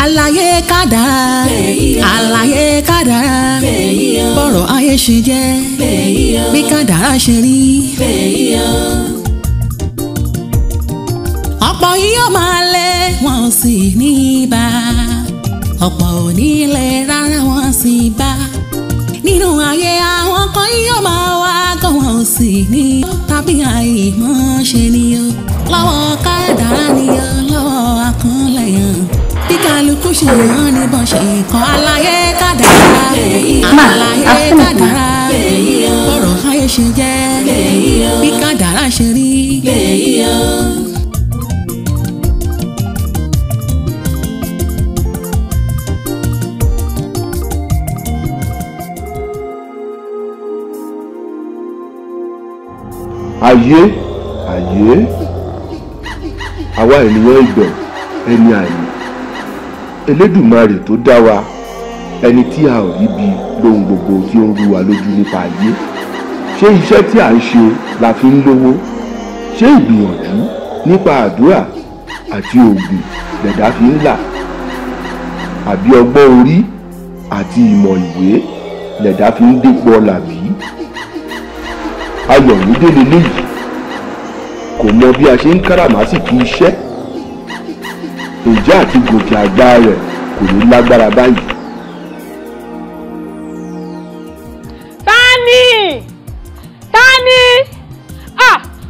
àlàyé kádàrá àlàyé kádàrá bọ́rọ̀ ayé ṣe jẹ́ bí kádàrá ṣe rí. ọ̀pọ̀ yóò máa lé wọn sì ní bá ọ̀pọ̀ ò ní lè rárá wọn sì bá nínú ayé àwọn kan yóò máa wá gan wọn ò sì ní tàbí àìmọ̀ ṣe ni o lọ́wọ́ kádàrá ni o lọ́wọ́ akúnlẹ̀yàn bí kálukú ṣe hàn ní bọ́n ṣe kọ́ àlàyé kádàrá àlàyé kádàrá bọ́rọ̀ ayé ṣe jẹ́ bí kádàrá ṣe rí. ayé àwa ènìyàn ìgbẹ́ ẹni àìní Elédùmarè tó dá wa ẹni tí a ò rí bí lóhun gbogbo tí ó ń rú wa lójú nípa ayé. ṣé iṣẹ́ tí à ń ṣe la fi ń lówó? ṣé ìgbìyànjú nípa àdúrà àti òògùn lẹ̀dá fi ń là? àbí ọgbọ́n orí àti ìmọ̀ ìwé lẹ̀dá fi ń dépò ọlà bí? Ayọ̀mídé leléyìí kò mọ bí a ṣe ń káràmásìkí iṣẹ́. ǹjẹ́ àti gòkè àgbà rẹ̀ kò ní lágbára báyìí? Tani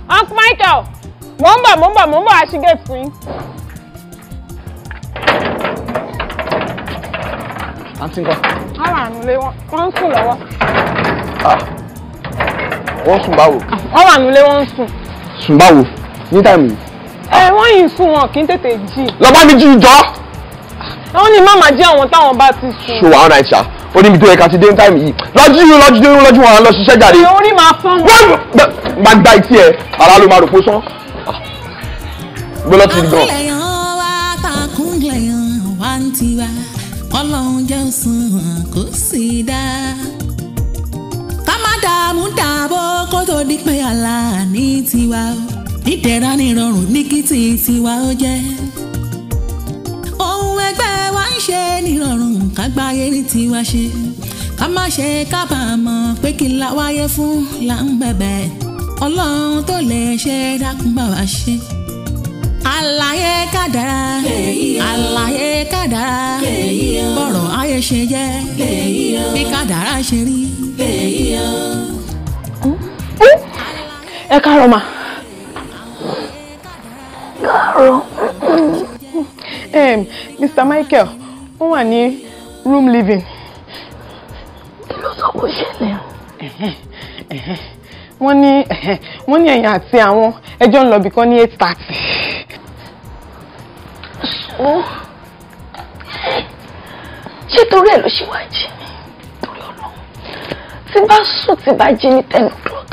Uncle Michael mo ń bọ̀ àṣìgẹ́ fún yín. àǹtí nǹkan. wọ́n wà nílé wọ́n ń sùn lọ́wọ́. wọ́n sùn báwo? wọ́n wà nílé wọ́n ń sùn. sùn báwo ní táìmù yìí? wọ́n yìí sùn wọn kì í tètè jí. lọ bá mi jí jọ. wọ́n ní má máa jí àwọn táwọn bá ti sùn. ṣòwò àwọn àìsà ó ní ibi tó yẹ ká ti dé ní táìmù yìí lọ́jú wọn lọ ṣiṣẹ́ jáde. orí máa fọ́n wọn. wọ́n máa gba etí ẹ̀ ara ló máa rò pé sán. gbọ́dọ̀ ti di gan. akúnlẹ̀yàn wa takúnlẹ̀yàn wa ń tiwa ọlọ́run jẹ́ òsùn kò sí dá. ká má dààmú dààbò kó tó di pé àlà ní tiwa ìdẹ̀ra ní ìrọ̀rùn ní kí tiwa ó jẹ́. ohun ẹgbẹ́ wa ń ṣe nírọ̀rùn ká gbáyé ní tiwa ṣe ká má ṣe kábàámọ̀ pé kí la wáyé fún là ń bẹ̀bẹ̀ ọlọ́run tó lè ṣe dákun bá wa ṣe. àlàyé kádàrá àlàyé kádàrá bọ́rọ̀ ayé ṣe jẹ́ bí kádàrá ṣe rí. ẹ káàárọ̀ mà. káàárọ̀. Mr. Michael ó wà ní room living. kí ló sọ kó ṣẹlẹ̀? wọ́n ní ẹ̀yin àti àwọn ẹjọ́ ń lọ bìkan ní 8:30. ṣé torí ẹ̀ ló ṣe wá jí ni? torí Ọlọ́run tí bá sùn tí bá jí ní 10 o'clock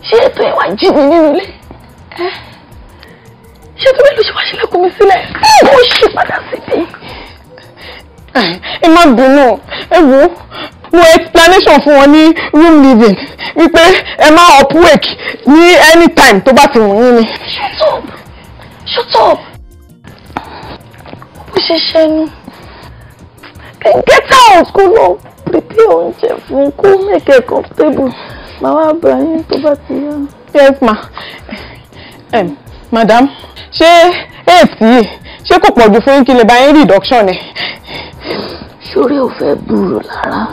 ṣé ètò ẹ̀ wá jí mi nínú ilé? ṣé torí ẹ̀ ló ṣe wá ṣílẹ̀kùn mi sílẹ̀ ó ṣì padà síbi? ẹ má bínú ẹ wo mo explanation fún wọn ní room living wípé ẹ má up wake ní anytime tó bá ti wù yín ni. shut up ó ṣe ṣẹ́nu get out kó lọ prepare oúnjẹ fún kó make it comfortable màá wá bá yín tó bá ti yá. Yes ma. Madam, ṣé èsì yìí ṣé kò pọ̀jù fún yín kí lè bá yín reduction ni? Ṣorí ò fẹ́ búrò lára.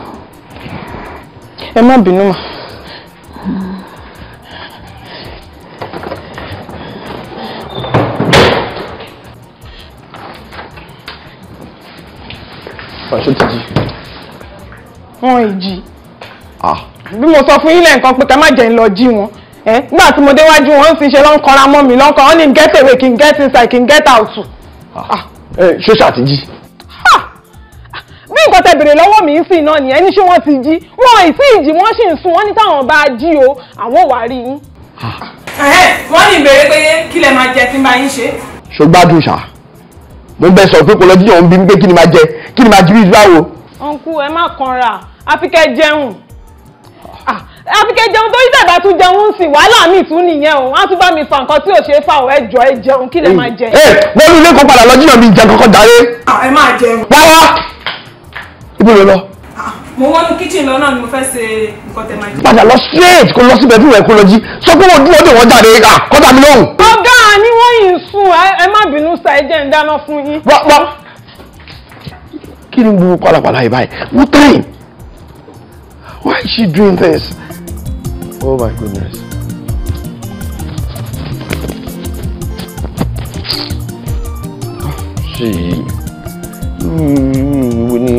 Ẹ má bínú mà. Ṣé ti jí? Wọ́n ì jí. Bí mo sọ fún yín lẹ́ẹ̀kan pé ká má jẹ́ ń lọ jí wọn. Nígbà tí mo déwájú wọn sì ṣe ló ń kanra mọ́ mi lọ́kàn wọ́n ní get away kí n get inside kí n get out. Ṣé ṣáà ti jí? Bí nǹkan tẹ́ bèrè lọ́wọ́ mi sì náà nìyẹn ní ṣé wọ́n ti jí. Wọ́n ì sí ìjì wọ́n sì ń sùn wọ́n ní táwọn bá jí o àwọn ò wá rí yín. Wọ́n ní ìbéèrè pé kí lẹ máa jẹ tí n bá yín ṣe. Ṣó gbádùn ṣá? Mo bẹ sọ pé kò lọ jíjọ ń bí mi pé kí ni máa jẹ kí ni máa jí bí báwo. Ọ̀nkú ẹ má kanra àfi kẹ́ jẹun. àfikẹ́ jẹun tó yíṣẹ́ ìbá tún jẹun sí wàhálà mi tún nìyẹn o wọ́n á tún bá mi fa nǹkan tí ò ṣe é fà ọ́ ẹjọ́ ẹ jẹun kí lẹ máa jẹ. wọ́n ní ilé kan padà lọ jíyàn mi jẹ kankan jàre. ẹ máa jẹun. wá ibo ló lọ. mo wọ́n ní kíchìn lọ náà ni mo fẹ́ ṣe nǹkan tẹ̀ máa jẹ. padà lọ straight kó lọ síbẹ̀ fún ẹ̀kọ́ lọ jí sọ pé wọ́n dúró dè wọ́n jáde kọ́tà mi lóhùn. ọ̀gá ni wọ́n yìí ń sùn ẹ má bínú sa ẹ jẹ́ ń dáná fún yín. wá kí ni gbogbo pàlàpàlà yìí báyìí what time why is she doing this oh my goodness. ṣe yìí wo ni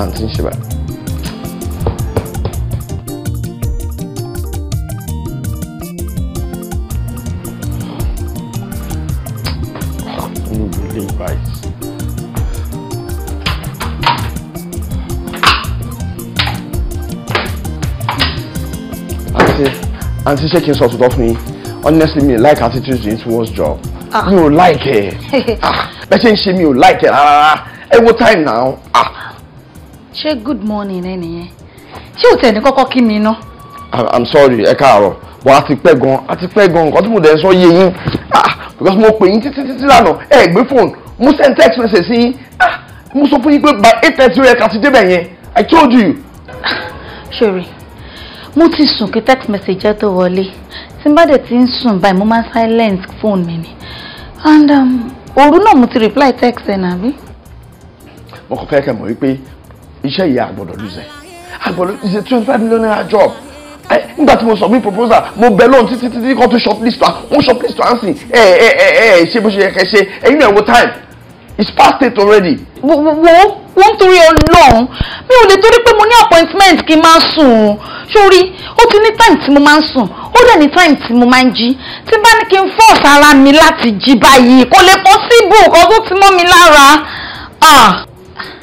àǹtí ń ṣe báyìí. Auntie, ṣé kí n sọ òtítọ́ fún yín honestly mi like attitude yìí towards job mi ò like ẹ bẹ́ẹ̀ ṣe ń ṣe mi ò like ẹ rárá ẹ wo time now. ṣé good morning ẹ nìyẹn ṣé o tẹ̀ ní kọ́kọ́ kí mi ná. I'm sorry ẹ káàárọ̀ but àti pẹ́ gan nǹkan tí mo dẹ̀ sọ yé yín because mo pè yín títí lánàá ẹ gbé phone mo send text message sí yín mo sọ fún yín pé by 8:30 rẹ kà ti débẹ̀ yẹn I told you. ṣòrí mo ti sùn kí text message tó wọlé tí n bá dẹ̀ ti ń sùn báyìí mo máa silent phone mi ni and òru náà mo ti reply text ẹ̀ nàbí. mo kàn fẹ́ kẹ́ mọ̀ wípé iṣẹ́ yìí àgbọ̀dọ̀ lùzẹ̀ àgbọ̀dọ̀ is a $25 million job nígbà tí mo submit proposal mo bẹ̀ lọ́n títí kan tó shortlist wa wọ́n shortlist wa ń sìn ṣe bó ṣe yẹ kẹ́ ṣe ẹ̀yin náà wo time it's past 8 already. wọ́n torí Ọlọ́run mi ò lè torí pé mo ní appointment kí n máa sùn sórí ó ti ní time tí mo máa ń sùn ó dẹ̀ ní time tí mo máa ń jí tí bá ní kí n force ara mi láti jí báyìí kò lè possible kan tó ti mọ́ mi lára.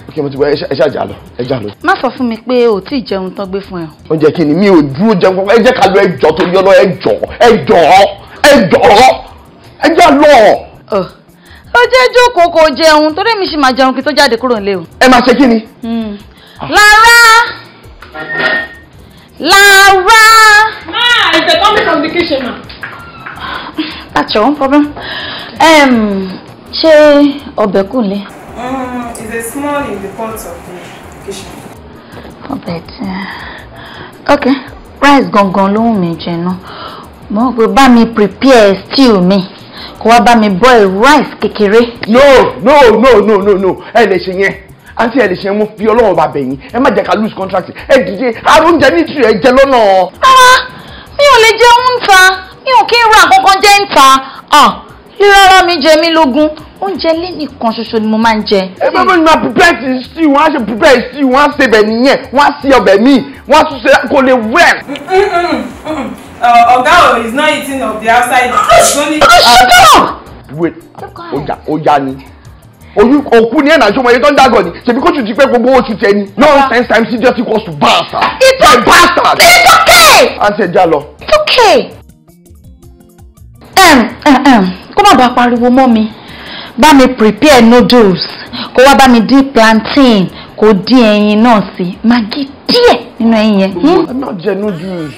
ok mo ti gbọ́ ẹ ṣáàjà lọ ẹ já lọ. má sọ fún mi pé o tí ì jẹun tán gbé fún ẹ. oúnjẹ kí ni mi ò dúró jẹun kankan ẹ jẹ́ ká lọ ẹjọ́ torí ọlọ́ ẹ já lọ. ó jẹ́ jókòó kò jẹun torí mi sì máa jẹun kí tó jáde kúrò nílé o. ẹ máa ṣe kí ni. Lara. Ma, it's a coming from the kitchen, ma. That's your own problem. Ṣé ọbẹ̀ kù lé? It's a small in the pot of the kitchen. Ọbẹ̀ tí. Okay, rice gangan ló wù mí jẹ náà. Mo pé bá mi prepare stew mi. Kó wá bá mi boil rice kékeré. No. Ẹ lè ṣe yẹn. Àǹtí ẹ lè ṣe mo fi Ọlọ́run bá bẹ̀ yín. Ẹ má jẹ́ ká lose contract. Ẹ dìde àrùn oúnjẹ ní ìtúrẹ̀ ẹ jẹ lọ́nà. Mi ò lè jẹ oúnta. Mi ò kí ń ra kankan jẹ ń ta. Rírárá mi jẹ mí lógún. Oúnjẹ lé nìkan ṣoṣo ni mo máa ń jẹ. Ẹ bá mi máa prepare ti stew, wọ́n á ṣe prepare stew, wọ́n á ṣe bẹ̀ nìyẹn, wọ́n á ṣe ọbẹ̀ míì, wọ́n á tún ṣe kò lè wẹ̀. Oga is not eating of the outside. Shut up! Wait, ọjà ni. Òkú ni ẹ̀ náà ṣọmọ yẹn tó ń dàgọ̀ ni. Ṣèbí kó tún ti pẹ́ gbogbo oṣù tẹ ni. Nonsense times idiot equals to bastard. It's okay! Àǹtí ẹ já lọ. It's okay! Kó má bàa pariwo mọ́ mi. Bá mi prepare noodles. Kó wá bá mi dín plantain. Kó dín ẹyin náà sí. Maggi díẹ̀ nínú ẹyin yẹn. Ẹ má jẹ noodles.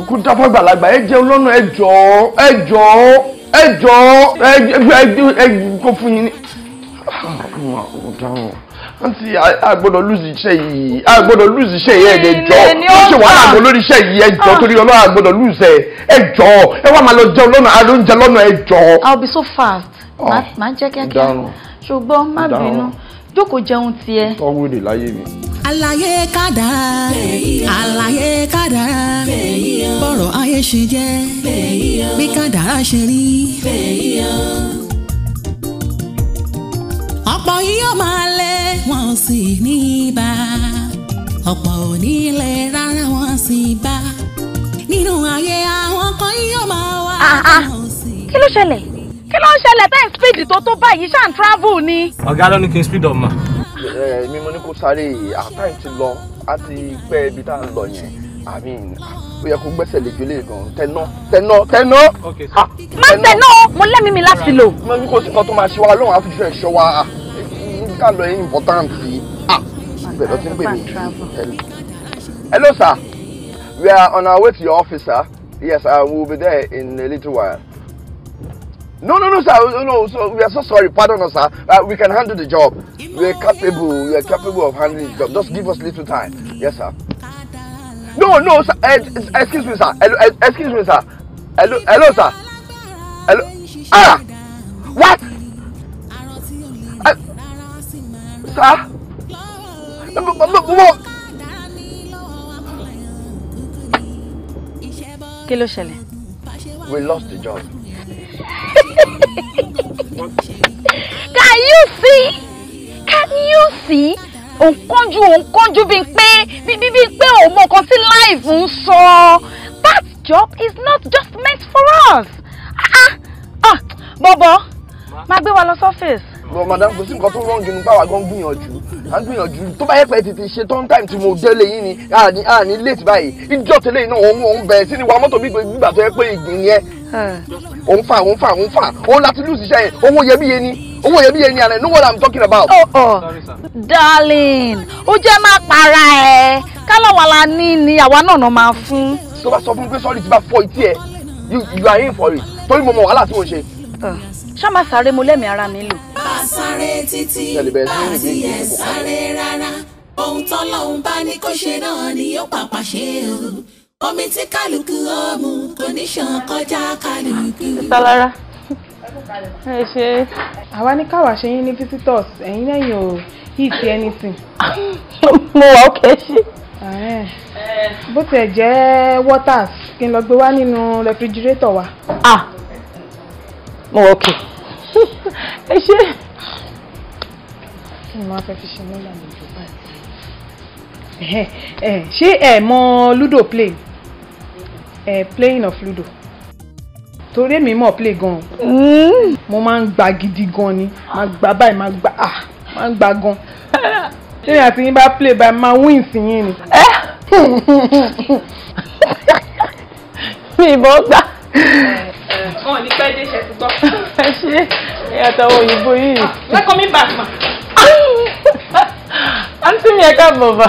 Kó dáfọ́ gbàlagbà. Ẹ jẹun lọ́nà ẹ jọ̀ọ́. Ẹ kó fún yín ní. Àǹtí àgbọ́dọ̀ lose iṣẹ́ yìí. Àgbọ́dọ̀ lose iṣẹ́ yìí ẹ̀jọ̀. Ó ṣe wàhálà àgbọ̀ lórí iṣẹ́ yìí ẹ̀jọ̀ torí Ọlọ́run àgbọ́dọ̀ lose ẹ̀jọ̀. Ẹ wá máa lọ jẹun lọ́nà àlóúnjẹ lọ́nà ẹ̀jọ̀. I'll be so fast. Má jẹ́ kíákíá. Ṣùgbọ́n má bínú. Jókòó jẹun tiẹ̀. Tọ́wọ́ èdè láyé mi. Àlàyé kádàrá, àlàyé kádàrá, bọ́rọ̀ ayé ṣe jẹ́, bí kádàrá ṣe rí. Ọ̀pọ̀ yóò máa lé wọn sì ní bá, ọ̀pọ̀ ò ní lè rárá wọn sì bá. Nínú ayé àwọn kan yóò máa wá wọn sì. Kí ló ṣẹlẹ̀? Kí ló ń ṣẹlẹ̀ tẹ́ speed tó báyìí ṣáà ń travel ni? Ọ̀gá ló ní kí n speed up ma. Mi mo ní kó sáré time ti lọ á ti pẹ́ ibi tá à ń lọ yẹn ó yẹ kó gbẹ́sẹ̀ lè gbélé gan tẹ̀nà. Má tẹ̀nà mo lẹ́mìí mi láti lò. mo ní kó sí kan tó máa ṣe wa lóhùn àfihàn ẹ̀ṣọ́ wa ká lọ yẹn important sí bẹ̀rẹ̀ tí ń pè mí. Hello sir We are on our way to your office, sir. Yes, we'll be there in a little while. No, sir. No, so we are so sorry. Pardon us, sir. We can handle the job. We are capable of handling the job. Just give us little time. Yes, sir. No, sir. Excuse me, sir. Excuse me, sir. Hello, sir. Hello. What? Sir? Kí ló ṣẹlẹ̀? We lost the job. Can you see? Òǹkọ́jú bí pé òun mọ nǹkan tí life ń sọ. That job is not just meant for us. Bọ̀bọ̀, máa gbé wa lọ sọ́fíìsì. But madam, kò sí nǹkan tó wrong nínú báwa gan gbìyànjú. Tó bá yẹ pé tètè ṣe tán time tí mo délé yín ni àní late báyìí. Ìjọ tẹ́lẹ̀ náà òun bẹ̀rẹ̀ sí ni wa mọ́tò gbígbà tó yẹ pé ìgbìn yẹn. Òun fà. Òun láti lose iṣẹ́ yẹn. Owó iyebíye ni and I know what I'm talking about. Sorry, sir. Darling, ó jẹ́ má para ẹ̀. Kálọ̀wà la ní àwa náà máa fún. Tó bá sọ fún mi pé sorry ti bá fọ etí ẹ̀, you are in for it. Torí mo mọ wàhálà tí mo ṣe. Ṣá máa sáré mo lẹ́mìí ara mi lò. Sáré títí àti ẹ̀ sáré rárá ohun tọ́lọ́hun bá ní kó ṣe náà ni yóò pàpà ṣe o omi tí kálukú ọmú kò ní ṣàn kọjá kálukú. Sálára ẹ ṣe àwa ní káwá ṣe yín ní visitors ẹ̀yin lẹ́yìn ò eat anything. Mo wà ókè ṣe. Bó tiẹ̀ jẹ́ waters kí n lọ gbé wá nínú refrigerator wa. Mo wà ókè. Ẹ ṣe. Kí ni wọ́n fẹ́ fi ṣe nígbà méjì báyìí? Ṣé ẹ mọ Ludo play? Playing of Ludo. Torí èmi mọ̀ play gan. Mo máa ń gba gidi gan ni. Máa gba báyìí, máa ń gba gan. Ṣé àti yín bá play báyìí máa win sí yín ni? Mi ìbọn gbà. Wọ́n ní pẹ́ dé ṣe ti gbọ́. Ẹ ṣe ìyàtọ̀ òyìnbó yìí. Welcome me back ma. Àǹtí mi ẹ̀ka bọ̀bà.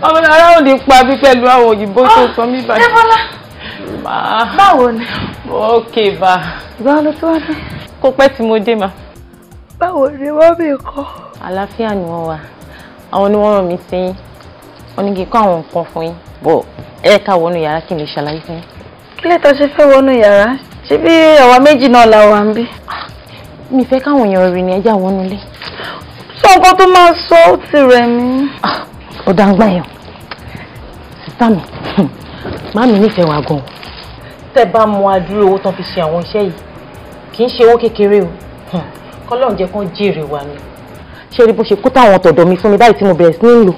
Ọmọ ara ò ní pa bí pẹ̀lú àwọn òyìnbó tó sọ mí báyìí. Débọ́lá. Báwo ni? Okay bá. Ìgbà ló tó wá dé. Kó pẹ́ tí mo dé ma. Báwo ni wọ́n bí kọ́? Àlàáfíà ni wọ́n wà. Àwọn ni wọ́n rán mi sí yín. Wọ́n ní kí n kọ́ àwọn nǹkan fún yín. Bọ̀ ẹ ká wọnú yàrá kí n lè ṣàlàyé fún yín. Kí lè tó ṣe fẹ́ wọnú yàrá? Ṣé bí àwa méjì náà la wà ń bí? Mi fẹ́ káwọn èèyàn rí ni ẹjẹ́ àwọn nílé. Sọ nǹkan tó máa sọ ó ti rẹ̀ mí. Ó dáńgbà yàn. Sísá mi, màmí nífẹ̀ẹ́ wa gan-an. Tẹ́ bá mọ adúrú owó tán fi ṣe àwọn iṣẹ́ yìí, kì í ṣe owó kékeré o. Kọ́lọ́run jẹ́ kán jèrè wa ni. Ṣé rí bó ṣe kó táwọn tọ̀dọ̀ mi fún mi báyìí tí mo bẹ̀rẹ̀ sí ní lò?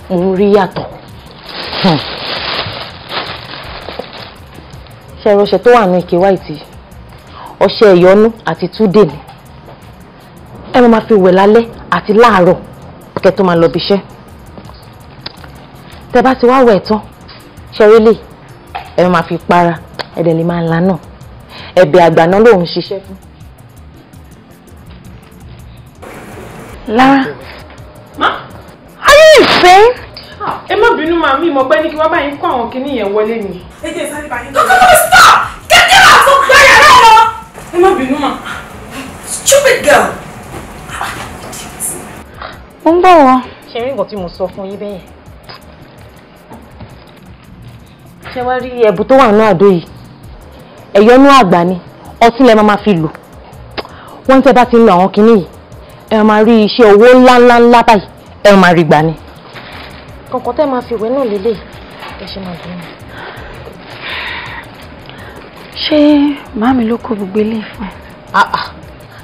Mo ń rí yàtọ̀. Ṣé ọṣẹ tó wà ní ike white ọṣẹ ìyọnú àti túdè ni ẹ máa fi wẹ̀ lálẹ́ àti láàárọ̀ kẹ́ tó máa lọ bí iṣẹ́. Tẹ́ bá ti wá wẹ̀ tán ṣẹ́rí lè ẹ máa fi para ẹ̀dẹ̀ lè máa la náà ẹ̀bẹ̀ àgbà náà lòun ṣiṣẹ́ fún. Lára are you insane? Ẹ má bínú màá mi mọ̀ pé ní kí wọ́n bá yín kó àwọn kinní yẹn wọlé ni. Ẹ jẹ́ sáré bá yín. Kókó stop! Get out of my room! Ẹ má bínú mà. Stupid girl! Mo ń bọ̀ wọ́n. Ṣé rí nǹkan tí mo sọ fún yín bẹ́yẹn? Ṣé wá rí ẹ̀bù tó wà nínú àdó yìí? Ẹ̀yọ́nú àgbà ni ọtí lẹ máa fi lò. Wọ́n tẹ́ bá ti ń lo àwọn kinní yìí ẹ máa rí iṣẹ́ owó ńláńlá báyìí ẹ máa rí gbà ni. Kọ̀ọ̀kan tẹ́ máa fi ìwé náà lélẹ̀ ẹ ṣe máa dùn. Ṣé màmí ló kó gbogbo ilé fún ẹ?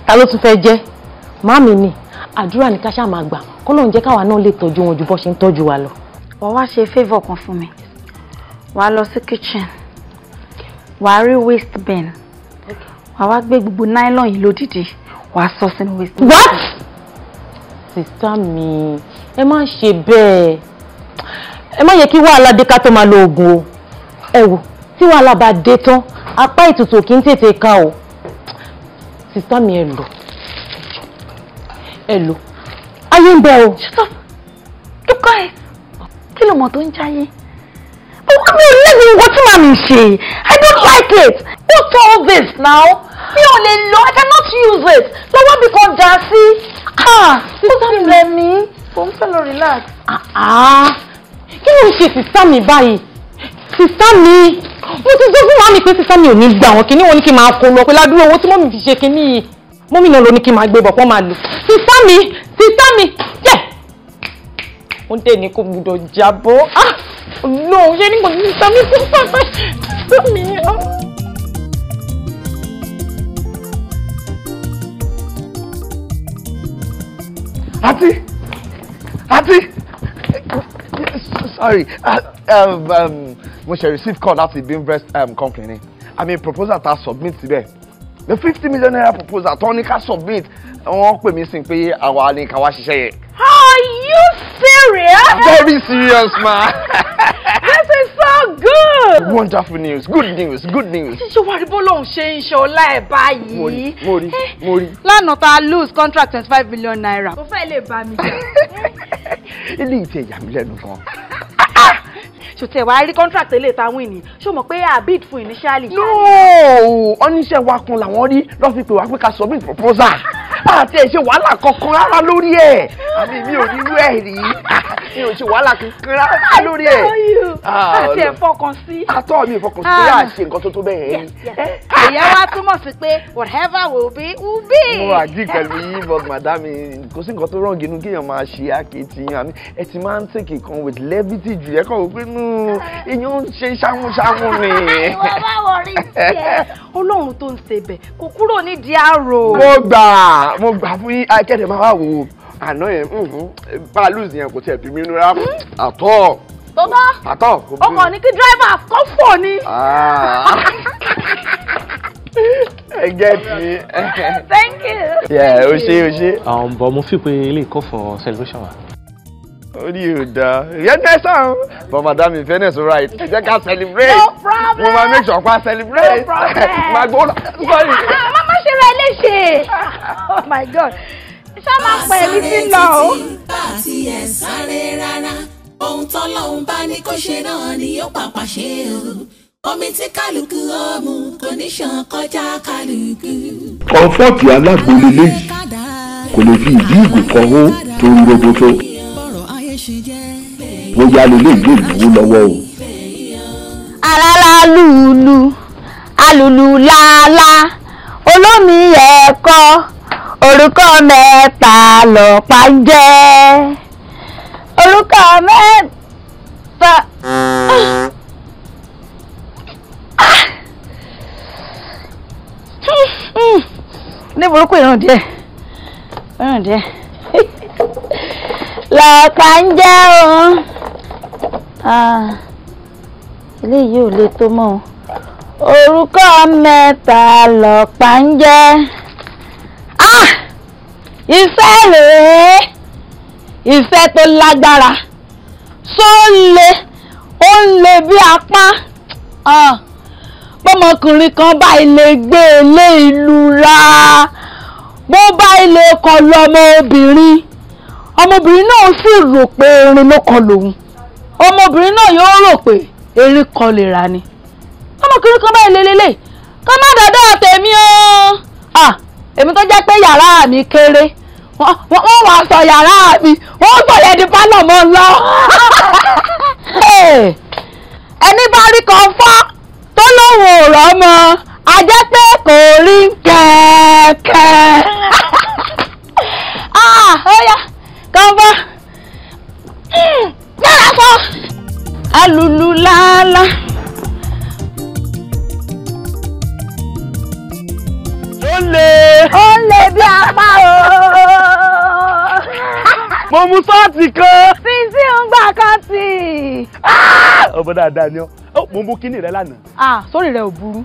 Ta ló tún fẹ́ jẹ́? Màmí ni àdúrà ní ká ṣáà máa gbà kó lóun jẹ́ káwa náà lè tọ́jú wọn ju bó ṣe ń tọ́jú wa lọ. Wàá wá ṣe favour kan fún mi. Wàá lọ sí kitchen. Wàá rí waste bin. Wàá wá gbé gbogbo nylon yìí lódìdí. Wàá sọ sínú waste bin. What? Sister mi ẹ má ṣe bẹ́ẹ̀. Ẹ má yẹ kí wàhálà dé ká tó máa lo oògùn o. Ẹ wò tí wàhálà bá dé tán apá ìtùtù kì í tètè ká o. Sister mi ẹ lò ayé ń bẹ o. Shut up. Keep quiet. Kí ló mọ̀ tó ń jáyé? mi ò lẹ́nu nǹkan tí màmí ṣe. I don't like it. What's all this now? Mi ò lè lọ. I cannot use it. Lọ́wọ́ bí kan dà sí. Sísá mi lẹ mí. Mo ń fẹ́ lọ relax. Kí ló ń ṣe sísá mi báyìí? Sísá mi. Mo ti sọ fún màmí pé sísá mi ò ní gbà wọ́n kíní wọn ní kí n máa kó lọ pé ládùúgbò owó tí mọ́mí fi ṣe kíní yìí. Mọ́mí náà ló ní kí n máa gbé bọ̀ pọ́n máa lò. Sísá mi. Yẹ́. Ó dé ní kò gbọdọ̀ jábọ́. No, ṣé ní kò ní sísá mi fún pàpà sísá mi. Auntie, sorry, mo ṣe receive call láti Bimbrest company. I mean proposal ta submit síbẹ̀. The 50 million naira proposal tó ní ká submit. Wọ́n pè mí sí pé àwa ni ká wá ṣiṣẹ́ yẹn. Are you serious? Very serious, ma. This is so good. Wonderful news. Good news. Ṣé wàá rí bọ́lọ́hún ṣe ń ṣe ọlá ẹ̀ báyìí? Mo rí. Lánàá ta lose contract 25 million naira. Kò fẹ́ lè bá mi jà. Ilé ìtẹ̀ ìyá mi lẹ́nu gan. Ṣòtẹ̀ wàá rí contract eléyìí ta win ni. Ṣó mọ̀ pé a bid fún initially. No! Oníṣẹ́ wa kan làwọn rí lọ́ fi pè wá pé ká submit proposal. Àti ẹ̀ ṣe wàhálà kankan rárá lórí ẹ̀. Àmì mi ò ní irú ẹ̀ rí. Mi ò ṣe wàhálà kankan rárá lórí ẹ̀. Àti ẹ̀ fọkàn sí. Àtọ́ mi fọkàn sí pé à ṣe nǹkan tó bẹ́ẹ̀ yẹn. Ìyẹn wá túmọ̀ sí pé whatever will be, will be. Mo agree pẹ̀lú yín but madam kò sí nǹkan tó rán gínú kéèyàn máa ṣe akitiyan àmì ẹ ti máa ń take nǹkan with levity jù ẹ kàn wò pé èèyàn ń ṣe ṣámúṣámú ni. Wọ́n bá wọrí tiẹ̀. Ọlọ́run tó ń ṣe bẹ̀ kò kúrò nídìí àrò. Mo gbà fún yín akẹ́dẹ̀ máa wá wò ó àná yẹn báàlùs yẹn kò tiẹ̀ bí mi nínú rárá àtọ́. Àtọ́ ọkọ̀ ní kí driver kọ́ fò ni. Get me. Thank you. Yeah, o ṣe. But mo feel pé ilé call for celebration wa. Only you da. Yes, sir. But madam, in fairness, right. They can celebrate. No problem. We must make sure we celebrate. No problem. My God. Sorry. Mama ṣe rẹ léṣe. Oh my God. Ṣá máa pẹ̀ mí sí lọ o. Àti ẹ̀ sáré rárá. Ohun tọ́lọ́hun bá ní kó ṣe náà ni yóò pàpà ṣe o. Omi tí kálukú ọmú kò ní ṣàn kọjá kálukú. Kọ́ńfọ́ọ̀tì alágbolé léyìí kò lè fi ìdí ìgò kan hó tó ń roboto. Bóyá lélẹ́ ìlú ìlú lọ́wọ́ o. Alálàlúlu, alùlù làálá, olómi ẹ̀kọ́, orúkọ mẹ́ta lọ̀pá ń jẹ́. Orúkọ mẹ́ta. Ní burúkú ìrùn díẹ̀. Lọ̀pá ń jẹ́ o. Eléyìí ò le tó mọ́ o. Orúkọ mẹ́ta lọ̀pá ń jẹ́. Ìfẹ́ rèé. Ìfẹ́ tó lágbára. Ó ń le bí apá. Bọ́mọkùnrin kan bá ilé gbé ilé ìlú ra. Bó bá ilé kan lọ ọmọbìnrin náà sì rò pé erin ló kan lòun. Ọmọbìnrin náà yóò rò pé erin kan lè rà ni. Ọmọkùnrin kan bá ilé lélẹ̀ kọ́ má dọ̀dọ̀ tèmi o. Èmi tó jẹ́ pé yàrá mi kéré wọ́n wá sọ yàrá mi wọ́n sọ yẹn di pálọ̀ mọ́ lọ. Ẹni bá rí kan fọ́ tó lóun ò rọ́ mọ́ a jẹ́ pé kò rí kẹ̀kẹ́. Ó yá kan fọ́ yàrá fọ́ alùlù làálàá. Ó lè bí apá o. Mo mú sọ́ọ̀tì kan. Fíìsì ń gbà kan tì. Ọmọ dáadáa ni ọ́. Mo mú kíní rẹ lánàá. Sórí rẹ ò burú.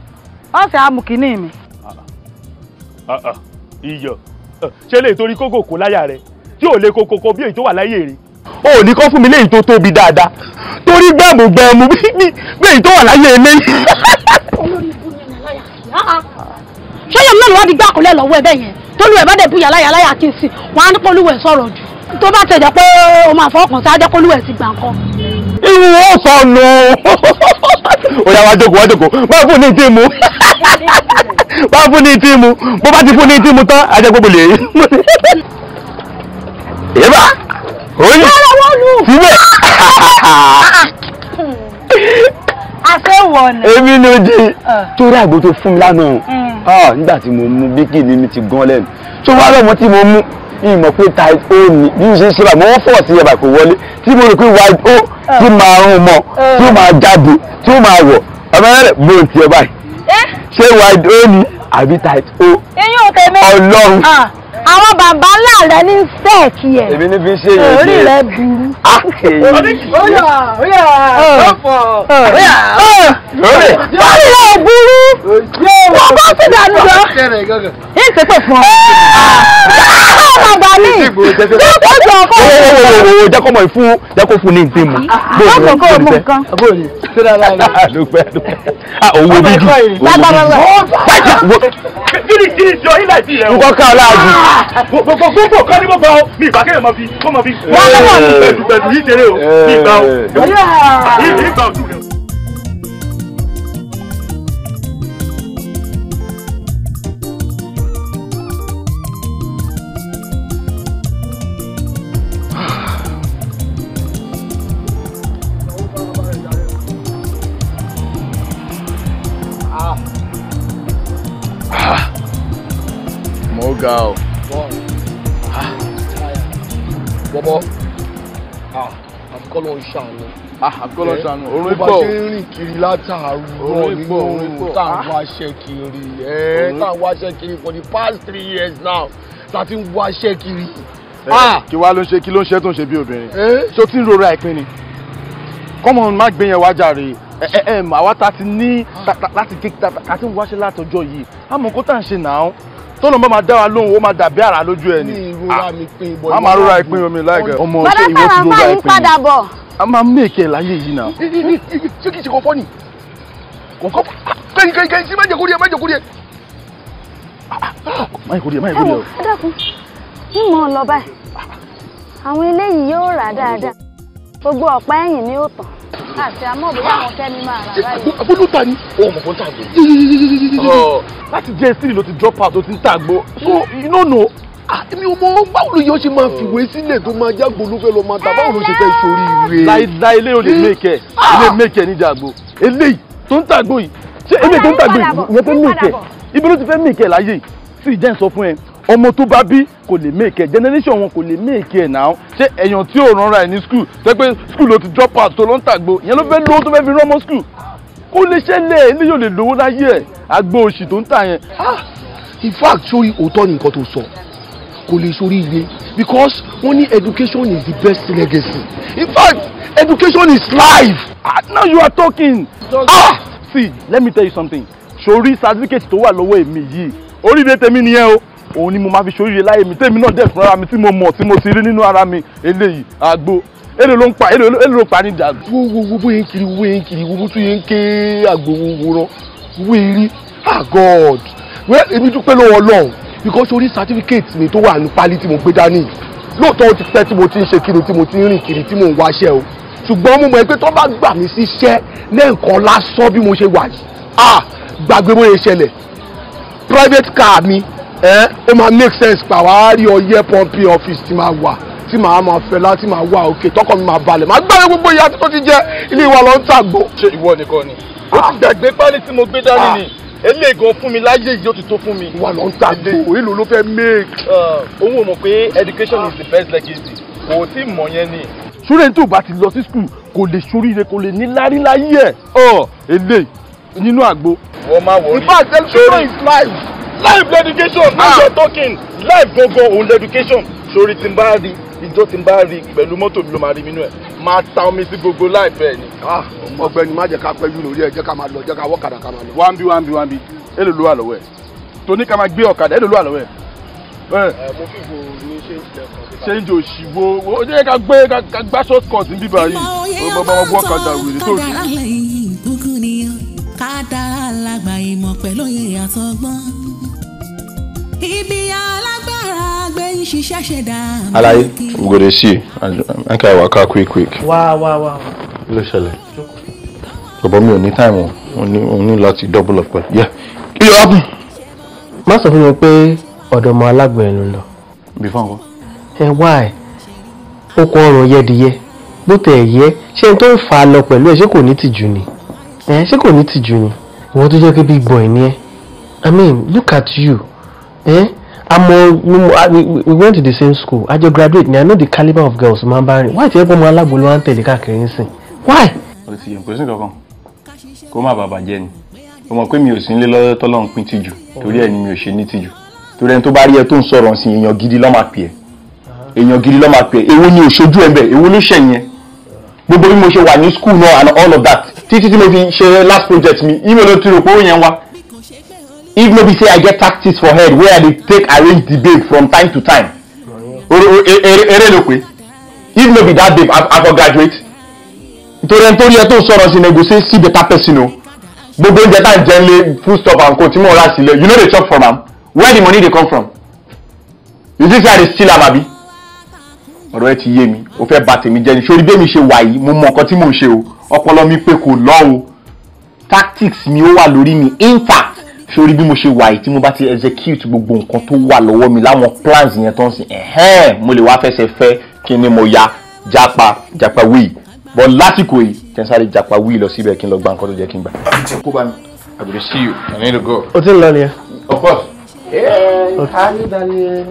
Wọ́n sì á mú kíní mi. Iyọ̀. Ṣé lè torí kókò kó láyà rẹ̀ tí ò lè kókó bí èyí tó wà láyé rẹ̀? O ò ní kọ́ fún mi léyìí tó tóbi dáadáa. Torí gbẹ̀mù bí èyí tó wà láyé eléyìí. Olórí ibú ni ẹ̀nà láyà sí. Ṣé yẹn náà ló wá di gbá àkọlẹ̀ lọ́wọ́ ẹ bẹ́ẹ̀ yẹn? Tólú ẹ̀ bá dẹ̀ búyà láyà kí n sì wọ́n á ní pọ́lúwẹ̀ sọ̀rọ̀ jù. Tó bá tẹ̀jẹ̀ pé o máa fọwọ́ kàn sí ajẹ́ pọ́lúwẹ̀ sí gbà ńkọ́. ó sọnù. Ó yá wá jókòó má fún ní tí mu má fún ní tí mu bó bá ti fún ní tí mu tán ajẹ́ gbogbo lè rí. Èyí oyin síbẹ̀. Àṣewọ̀ ni. Èmi ni ó di torí àgbo tó fún mi lánàá nígbà tí mo mú bíkìnì mi ti gan lẹ́nu tó wá lọ́mọ tí mo mú ìmọ̀ pé type O ni bí n ṣe ṣe báyìí mo wọ́n fọ̀ sí ẹ̀bà kò wọlé tí mo rò pé wide O tí máa rún mọ́ tí ó máa jáde tí ó máa wọ̀ ọmọ rẹ̀ bó ti ẹ báyìí ṣé wide O ni àbí type O. eyín ò tẹ̀mí. Ọlọ́run. Àwọn bàbá ńlá rẹ ní sẹ́ẹ̀kì ẹ̀. Èmi ní fi ṣe yẹn. Orí rẹ burú. Orí rẹ burú. Wọ́n bá sì dànù lọ. Yín ti pè fún ọ. Bàbá mi. Yóò tó jọ ọkọ. Jẹ́ kó mọ̀ fún jẹ́ kó fún ní ìpín mu. Bọ́ọ̀lù kò mú nǹkan. Owó bíbí. Kí ni jọ ilẹ̀ ti rẹ̀ o? Nǹkan ká ọláàjì. Gbogbo kan ní gbogbo mi ìgbà kéèyàn máa fi kó máa fi. Bẹ̀rù yìí ṣeré o. Ìgbà o. Ìgbà ojú rẹ̀ o. Mo ga o. Bọ́bọ́. Àbíkọ́ ló ń ṣàánú. Àbíkọ́ ló ń ṣàánú. Orin pọ̀. Bó bá ṣe ń rìn kiri látàárọ̀ nínú tá à ń wáṣẹ́ kiri. Tá à ń wáṣẹ́ kiri for the past 3 years now. Tá a ti ń wáṣẹ́ kiri. Kí wá ló ń ṣe kí ló ń ṣe tó ń ṣe bí obìnrin? Ṣé o ti ń rora ìpín ni? Kọ́mọ má gbé yẹn wájà rè é. Àwa ta ti ní láti ké ta ti ń wáṣẹ́ látọjọ́ yìí. Àmọ́ kó tá à ń ṣe náà. Tọ́nà bá máa dá wa lóhùn ó máa dàbí àrà lójú ẹ ni. Ní ìrora mi pín ìbọn. A máa rora ìpín omi láìpẹ́. Ọmọ ṣé ìwọ ti rora ìpín ni. A máa mèkè láyé yìí náà. Ṣé kìí ṣe kọ́kọ́ ni? Kọ́kọ́ kẹ́yìn sí májèkú rí ẹ májèkú rí ẹ. Májèkú rí ẹ májèkú rí ẹ. Ẹ dákun ní mọ̀ ọ́ lọ báyìí àwọn eléyìí yóò rà dáadáa gbogbo ọ̀pá ẹ̀yìn ni ó tàn àti àmọ́ bóyá àwọn fẹ́mi máa rà báyìí. Abúlú ta ni? Ó mọ̀ fún tàgbó. Láti jẹ́ sí ló ti drop out ó ti ń tàgbó. So you don't know. Èmi ò mọ̀ báwo ló yóò ṣe máa fìwé sílẹ̀ tó máa jágbó ló fẹ́ lọ máa ta báwo ló ṣe fẹ́ ṣoríire. Láìláì ilé ò lè mèkè ilé mèkè ní jàgbó. Eléyìí tó ń tàgbó yìí ṣé eléyìí tó ń tàgbó yìí ìyẹn fẹ́ mèkè ibi ló ti fẹ́ mèkè láyé yìí sì jẹ́ ń sọ fún ẹ ọmọ tó bá bí kò lè mèkè generation wọn kò lè mèkè náà ṣé èèyàn tí ò rànra ẹ̀ ní school tó pé school ló ti drop out tó ló ń tàgbó ìyẹn ló fẹ́ lówó tó fẹ́ fi rán ọmọ school kó lè ṣẹlẹ̀ eléyìí ò lè lówó láyé ẹ̀ àgbo òṣì tó ń tà yẹn. In fact sórí òótọ́ ni nǹkan tó sọ kò lè sórí ilé because wọ́n ní education is the best legacy. In fact education is life. Now you are talking. See let me tell you something sori certificate tó wà lọ́wọ́ èmi yìí oríire tèmi nìyẹn o òun ni mo máa fi sóríire láyé mi tèmi náà dẹ̀ fúnra mi tí mo mọ̀ tí mo ti rí nínú ara mi eléyìí àgbo èlò ló ń pa èlò ló pa ní ìjà. wo bóyá ń kiri wo yẹn kiri wo tún yẹn ń ké àgbo wòran wo eri God well èmi dúpẹ́ lọ́wọ́ Ọlọ́run because orí certificate mi tó wà ní pálí tí mo gbé dání lóòótọ́ ó ti pẹ́ tí mo ti ń ṣe kiri tí mo ti ń rìn kiri tí mo ń wáṣẹ́ o ṣùgbọ́n mo mọ̀ pé tó bá gbà mí síṣẹ́ lẹ́ẹ̀kan lásán bí mo ṣe wà yìí gbàgbé bóyá ṣẹlẹ̀ private car mi ó máa make sense pa wàá rí ọyẹ́ pumping office tí máa wà tí màá máa fẹ́ láti máa wà òkè tọkọ mi máa balẹ̀ máa gbàgbé gbogbo ìyá tó ti jẹ́ ilé ìwà lọ ń tàgbó. ṣé ìwọ nìkan ni ó ti gbàgbé pálí tí mo gbé dání ni eléyìí gan fún mi láyé yìí ó ti tó fún mi. ìwà lọ ń tàgbó èlò ló fẹ́ make. òun ò mọ̀ pé education is the best legacy kò tí mọ̀ yẹn ni. ṣúrẹ́ tó bá ti lọ sí school kò lè ṣoríire kò lè ní lárí láyé ẹ̀ eléyìí nínú àgbo. wọ́n máa wọ̀ ọ́ in fact education is life. Life education now you're talking life gangan òun education sórí tí n bá rí ìjọ tí n bá rí pẹ̀lú mọ́tò mi ló máa rí mi nínú ẹ̀ máa ta omi sí gbogbo life ẹ̀ ni. ọ̀gbẹ́ni má jẹ́ ká pẹ́ yún lórí ẹ̀ jẹ́ ká máa lọ jẹ́ ká wọ́kadà ká máa lọ. wá ń bí èlò ló wà lọ́wọ́ ẹ̀ tóní ká máa gbé ọ̀kadà èlò ló wà lọ́wọ́ ẹ̀. mo fi wo ní ṣé ń jò ṣìwò ó jẹ́ ká gbé ká gbá short cut ní bíbá yìí ó bá wọn bọ́ ọ̀kadà wèrè tó rí. kádàrá lágbà ìmọ̀ pẹ̀lú òye àtọgbọ́n ibi alágbára gbé ń ṣiṣẹ́ ṣẹ̀dá. Alaye, we go dey see. I can waka quick. Wow. ló ṣẹlẹ̀ bàbá mi ò ní time o ní láti double up yeah kí ló happen. má sọ fún mi pé ọ̀dọ̀ ọmọ alágbọ̀n ẹnu lọ. before nǹkan. Why okùn ọrùn yẹ́dìyẹ́ bó tẹ̀ yẹ ṣé tó ń fa lọ pẹ̀lú ẹ̀ ṣé kò ní tìjú ni ṣé kò ní tìjú ni ìwọ tó jẹ́ pé big boy ni ẹ́ I mean look at you we went to the same school I just graduate ni I know the caliber of girls máa ń bá rìn why ti ẹ pọ́ ọmọ alágbọ̀n ló wá ń tẹ̀lé káàkiri ń sìn why. o ti yẹ kò sí kankan kó má bàa bàjẹ́ ni o mọ̀ pé mi ò sí nílé lọ́dọ̀ tọ́lọ́run pín tìjú torí ẹ̀ ni mi ò ṣe ní tìjú torí ẹni tó bá rí ẹ tó ń sọ̀rọ̀ sí èèyàn gidi ló máa pè ẹ́ èèyàn gidi ló máa pè ẹ́ èwo ni òṣojú ẹ̀ bẹ́ẹ̀ èwo ló ṣẹ̀yìn ẹ̀ gbogbo bí mo ṣe wà ní school náà and all of that títí tí mo fi ṣe last project mi ìwé ló ti rò pé ó yẹn wá if no be say I get tactics for head wey I dey take arrange the babe from time to time eré ló pé if no be that babe I for graduate nítorí ẹni tó rí ẹ tó sọ̀rọ̀ sí negotiate see better person o gbogbo oúnjẹ tá à ń jẹ nílé full stop and co tí mo rà sílẹ̀ you no dey chop from am where the money dey come from you think say I dey steal am abi ọ̀rọ̀ ẹ ti yé mi o fẹ́ bà tèmi jẹ́ ni sórí bí mi ṣe wà yìí mo mọ nǹkan tí mò ń ṣe o ọpọlọ mi pé kò lọ o tactics mi ó wà lórí mi intact sórí bí mo ṣe wà yìí tí mo bá ti execute gbogbo nǹkan tó wà lọ́wọ́ mi láwọn plans yẹn tó ń sìn mo lè wá fẹsẹ̀ fẹ́ kí ni mo ya japa wíì but lásìkò yìí kí n sáré japa wíì lọ síbẹ̀ kí n lọ gba nǹkan tó jẹ́ kí n gbà. kó bá mi I will see you I need to go. o ti ń lọ nìyẹn. Of course. Hey, how are you, darling?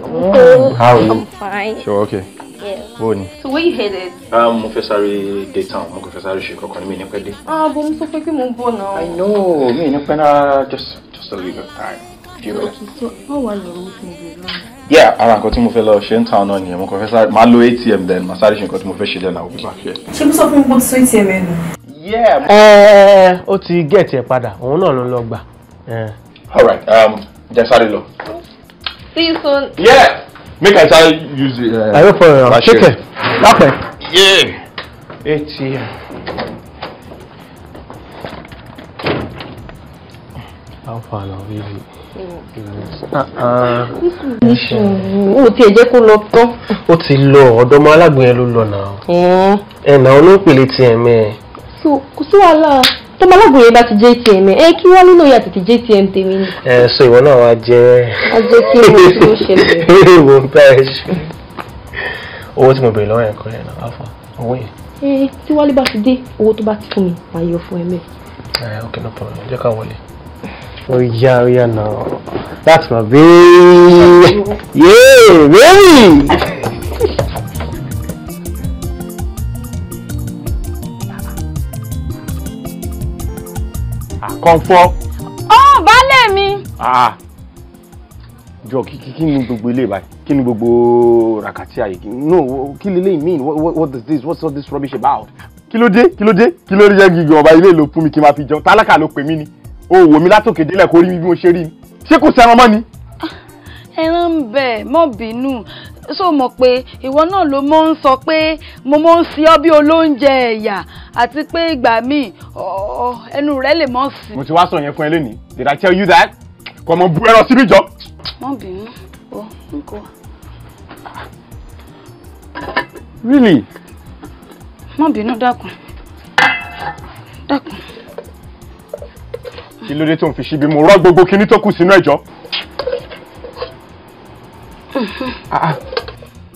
How are you? I'm fine. Sure, okay. Yeah. Boni. So where you headed? Mo fẹ́ sáré dé town. Mo fẹ́ sáré ṣe kankan ní mi ní pẹ́ dé. But mo sọ pé kí mo bọ̀ náà. I know. Mi ní pẹ́ náà just a little time. Okay, so how were your meeting with Yeah, ara nǹkan tí mo fẹ́ lọ ṣe ń town náà nìyẹn. Mo kàn fẹ́ sáré máa lo ATM then máa sáré ṣe nǹkan tí mo fẹ́ ṣe then I will be back here. Ṣé mo sọ fún mi bó ti sọ ATM ẹ nù? Yeah. Ó ti gẹ̀ẹ́tì ẹ̀ padà òun náà ló ń lọ gbà. All right. Jẹ́ sáré lọ. See you soon. Yeah. Make I try use it. I hope for you. Take care. Lápẹ̀. Yeah. ATM. How far now, baby? O tiẹ̀ jẹ́ kó lọ tán. Ó ti lọ ọ̀dọ̀ ọmọ alágbọ̀n yẹn ló lọ náà. Náà ló ń pèlè ATM ẹ̀. So kò sí wàhálà tó máa lágbóyè bá ti jẹ́ ATM ẹ̀ kí wọ́n nínú ìyá tètè jẹ́ ATM tèmi ni. So ìwọ náà wá jẹ́. a jẹ́ kí mo tí ó ṣẹlẹ̀. Ìwọ ń bá ẹ ṣe. Owó tí mo bèrè lọ́wọ́ ẹ̀kọ́ yẹn náà àfọ̀ owó yẹn. Tí Wálé bá ti dé owó tó bá ti fún mi máa yọ fún ẹ mẹ́. Okay, no problem. Jẹ́ ká wọlé. Oh yeah now. That's my baby. Yeah, baby. Comfort. Baálé mi. Jọ kí ni gbogbo ilé báyìí? Kí ni gbogbo rakati ayé? No, kí lè mean? What is this? What's all this rubbish about? Kí ló dé? Kí ló rí jẹ́ gígan ọba ilé ló fún mi kí n máa fi jẹun. Tálákà ló pè mí ni. O wò mí látòkè délẹ̀ kó rí mi bí mo ṣe rí ni. Ṣé kò sẹ́ran mọ́ ni? Ẹran ń bẹ̀ mọ́ bínú. So mọ̀ pé ìwọ náà ló mọ̀ ń sọ pé mo mọ̀ ń sí ọ bí olóúnjẹ ẹ̀yà àti pé ìgbà míì ẹnu rẹ̀ lè mọ̀ sí. Mo ti wá sọ yẹn fún ẹ lónìí. Did I tell you that? Kò mọ bu ẹran síbí jọ. Mọ́ bínú. Nǹkan. Really? Mọ́ bínú dákun. Dákun. Kí ló dé tó ń fi ṣíbi mo rọ́ gbogbo kinní tó kù sínú ẹ̀jọ́?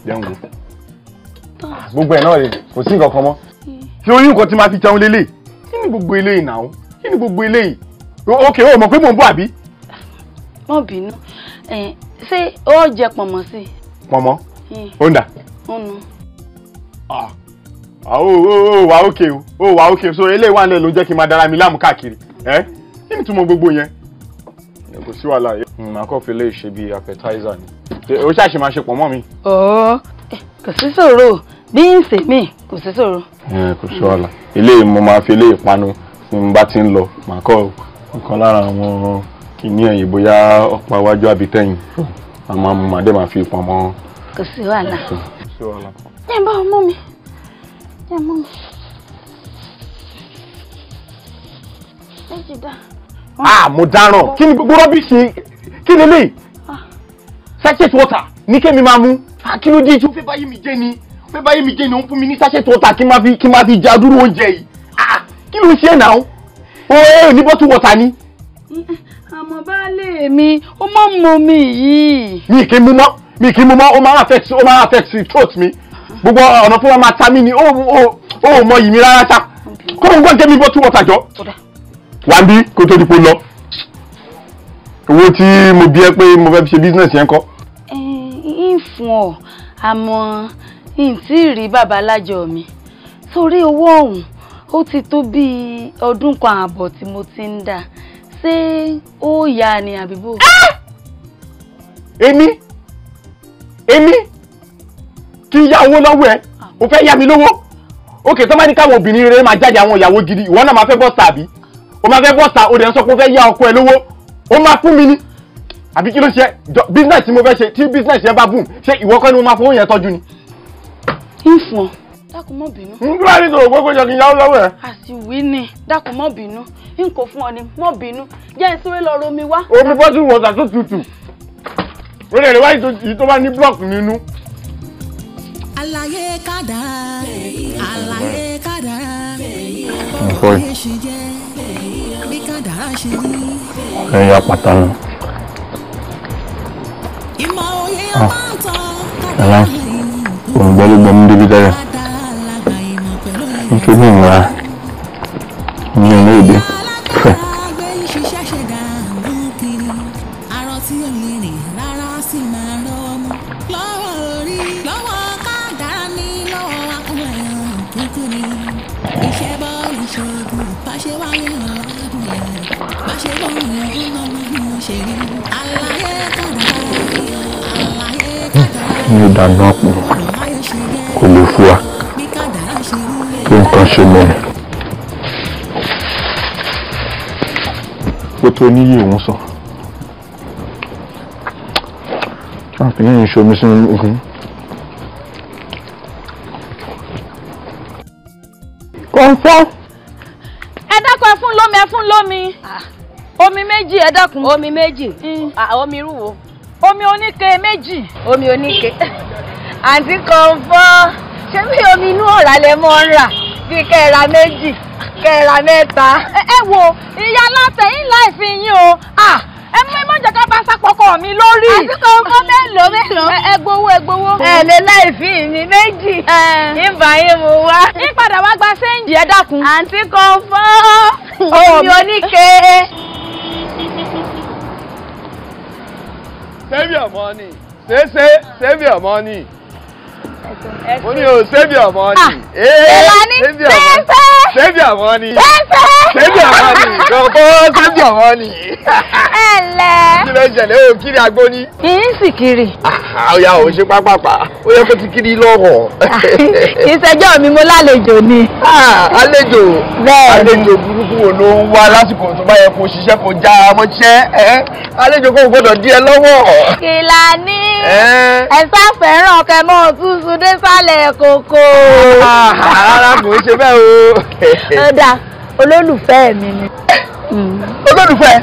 Jẹun wo? Gbogbo ẹ̀ náà rè kò sí nǹkan kan mọ́. Fi orí nǹkan tí máa fi jẹun lélẹ̀. Kí ni gbogbo eléyìí náà? Kí ni gbogbo eléyìí? Okay, o mọ̀ pé mò ń bọ̀ àbí? Mọ́ bínú. Ṣé ó jẹ pọ̀nmọ́ sí? Pọ̀nmọ́? Ó ń dà? Ó nu. Wà ókè o. Ó wà ókè. So eléyìí wà nílẹ̀ ló jẹ́ kí n máa dára mi láàmú káàkiri. Kí ni túmọ̀ gbogbo yẹn? Kò sí wàhálà yẹn. Màá kọ́ fi lè ṣe bí appetizer ni. O ṣáà ṣe máa ṣe pọ̀ mọ́ mi. Kò sí ṣòro bí ń ṣe mí kò sí ṣòro. Kò sí wàhálà. Eléyìí mo máa fi eléyìí panu tí mo bá ti ń lọ. Màá kọ́ nǹkan lára àwọn kìíní ẹ̀yìn bóyá ọ̀pá iwájú àbí tẹ̀yìn. Àmọ́ mo máa dé máa fi pọ̀ mọ́. Kò sí wàhálà. Kò sí wàhálà. Ẹ bá ọmọ mi. Ẹ mọ́ mi. Méjì dá. Mo dáràn. Kí ni gbogbo rọ́bìṣì? Kí ni eléyìí? Sachet water ní kémi máa mú. Kí ló dé tí ó fẹ́ báyé mi jẹ́ ni? fẹ́ báyìí mi jẹ́ ni ó ń fún mi ní sachet water kí n máa fi já dúró oúnjẹ yìí kí ló ṣe náà o ò ní bottle water ni. àmọ́ baálé mi ó máa ń mọ mi yìí. mi kì í mú mọ́ ó máa affect throat mi gbogbo ọ̀nà fún wa máa ta mí ni ó mọ yìí mi rárá sá kó o gbọ́n jẹ́ mi bottle water jọ. wà á bí kó tó di pé lọ owó tí mo bí ẹ pé mo fẹ́ fi ṣe business yẹn kọ́. ń fún ọ àmọ́ n tí rí bàbá alájọ mi torí owó ọ̀hún ó ti tó bíi ọdún kan ààbọ̀ tí mo ti ń dà ṣé ó yá ni àbíbò. èmi kí n yá owó lọ́wọ́ ẹ o fẹ́ yá mi lówó òkè tó máa ní káwọn obìnrin rere máa jáde àwọn ìyàwó gidi ìwọ náà máa fẹ́ bọ́ sàbí o máa fẹ́ bọ́ sà o dẹ̀ ń sọ pé o fẹ́ yá ọkọ ẹ lówó o máa fún mi ní àbí kí ló ṣe business tí mo fẹ́ ṣe tí business yẹn bá boom ṣé ìwọ kọ́ ni mo máa fowó yẹn tọ́jú ni. ń fún ọ dákun mọ́ bínú. n kúrò ní ìṣòro gbogbo jọ kí n yáwó lọ́wọ́ ẹ̀. àṣìwí ni dákun mọ́ bínú n kò fún ọ ni mọ́ bínú jẹ́ ìṣúré lọ romi wá. omi bọ́tù wọ̀tà tó tutù lórí ẹ̀rọ wáyé yìí tó bá ní block nínú. àlàyé kádàrá àlàyé kádàrá ọ̀pọ̀ yẹn ṣe jẹ́ bí kádàrá ṣe rí. ẹ̀yà pàtàkì. ìmọ̀ òye ọmọ ń tọ́ kádàrá òun gbọ́ ló gbọ́ mú débi tẹ́lẹ̀ nítorí ìmọ̀ra ní olóògbé fẹ́. ní ìdáná pọ̀ kò lè fún wa kí nǹkan ṣe mẹ́rin. ó tó níyì òun sọ àfihàn ìṣomi sínú ogun. kọ̀ǹfọ́. ẹ dákun ẹ fún lómi omi méjì ẹ dákun. omi méjì omi irú wo. omi oníke méjì. omi oníke àǹtí kọ̀ǹfọ́ ṣé bí omi inú ọ̀rá lẹ mọ́ ń rà bí kẹ́ẹ̀ra méjì kẹ́ẹ̀ra mẹ́ta. ẹ wo ìyá látẹ̀yìn láìfi yín o ẹ mú jẹ́ ká bá sápọ̀kọ̀ mi lórí. àǹtí kọ̀ǹfọ́ mélòó. ẹ gbowó. ẹ lè láìfi mi méjì nígbà yín mo wá. yín padà wá gba séǹjì ẹ dákun. àǹtí kọ̀ǹfọ́ omi oníke. Save your money. Save your money. Mo ní o save your money. Save your money. Save your money. Kọ̀ọ̀kan save your money. Ẹ̀lẹ́. Kí ló ń ṣẹlẹ̀ o kiri àgbo ni. Yín sì kiri. Ọ̀ya ò ṣe pápápá. Ó yẹ kó ti kiri lọ́rọ̀. Kì í ṣẹjọ́ mi mo lálejò ni. Àlejò. Bẹ́ẹ̀ni. Àlejò burúkú wo ló ń wá lásìkò tó bá yẹ kó ṣiṣẹ́ kó já mọ́ṣẹ́. Àlejò kò gbọ́dọ̀ dí ẹ lọ́wọ́. Kìlàní. Ẹ sáfẹ́ràn kẹmọ́ túnṣu désàlẹ̀ kòkó. Rárá kò ṣe bẹ́ẹ̀ o. Ó dáa, olólùfẹ́ mi ni. Olólùfẹ́?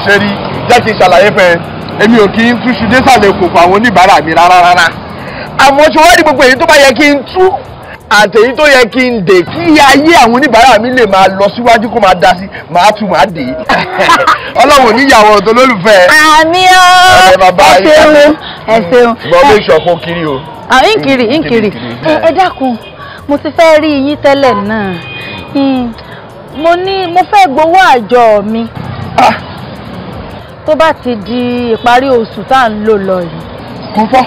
Ṣé rí jẹ́ kí n ṣàlàyé fẹ́ èmi ò kí ń túṣu désàlẹ̀ kòkó àwọn oníbàárà mi rárá. Àmọ́ ṣe wá ní gbogbo èyí tó bá yẹ kí n tú àtèyí tó yẹ kí n dè kí ayé àwọn oníbàárà mi lè máa lọ síwájú kó máa dá sí máa tú máa dè. Ọlọ́run níyàwó ọ̀tọ̀ lólùfẹ́. Àmì o. Ẹ ṣeun. Gbọ́ bí ìṣọ̀kan kiri o. Ìkiri. Ẹ dákun, mo ti fẹ́ rí yín tẹ́lẹ̀ náà. Mo fẹ́ gbowó àjọ mi. Tó bá ti di ìparí oṣù tá à ń lò lọ yìí. Kọ̀ọ̀fọ́.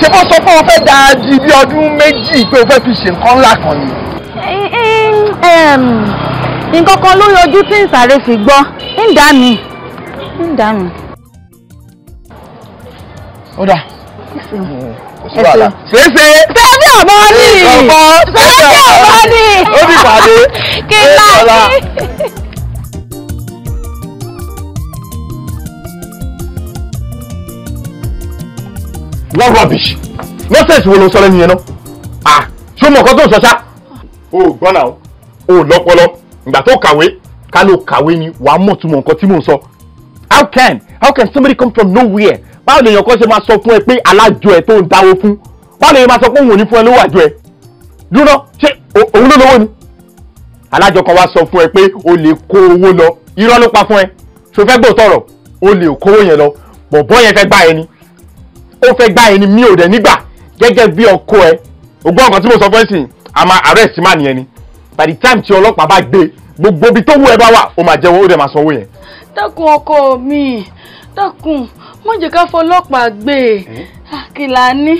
Ṣé kó sọ pé o fẹ́ dáa di bí ọdún méjì pé o fẹ́ fi ṣe nǹkan ńlá kan ni? Nǹkan kan ló yọjú tí ń sáré fi gbọ́. ń dà mí. Ó dà. Ẹ ṣe. Ṣéṣe. Sẹ́bí ọ̀bọ ni. Sẹ́bí ọ̀bọ ni. Ó ti pàdé. Kí n láti. What rubbish? Nonsense wo ló sọ lẹ́nu yẹn náà? Ṣé o mọ̀ nǹkan tó ń sọ ṣá? O ò gbọ́n náà, o ò lọ́pọlọ. Ìgbà tó kàwé, ká ló kàwé ni wàá mọ̀ túmọ̀ nǹkan tí mò ń sọ. How can somebody come from nowhere báwo lèèyàn kan ṣe máa sọ fún ẹ pé alájọ ẹ tó ń dáwó fún báwo lèèyàn máa sọ pé òun ò ní fún ẹ lówó àjọ ẹ dúró ṣé òun ló lówó ni alájọ kan wá sọ fún ẹ pé o lè kó owó lọ irọ́ ló pa fún ẹ ṣo fẹ́ gbọ́ tọ̀rọ̀ o lè kówó yẹn lọ bọ̀bọ́ yẹn fẹ́ gbá ẹni ó fẹ́ gbá ẹni mi ò dẹ̀ nígbà gẹ́gẹ́ bí ọkọ ẹ ògbọ́n nǹkan tí mo sọ fún ẹ sìn a máa arrest man yẹn ni by the time tí ọlọ́pàá bá gbé gbogbo ibi tó wù ẹ bá wà ó máa jẹ́wọ́ ó dẹ̀ máa sanwó yẹn. dákun ọkọ mi dákun má jẹ́ ká fọlọ́pàá gbé kìlà ní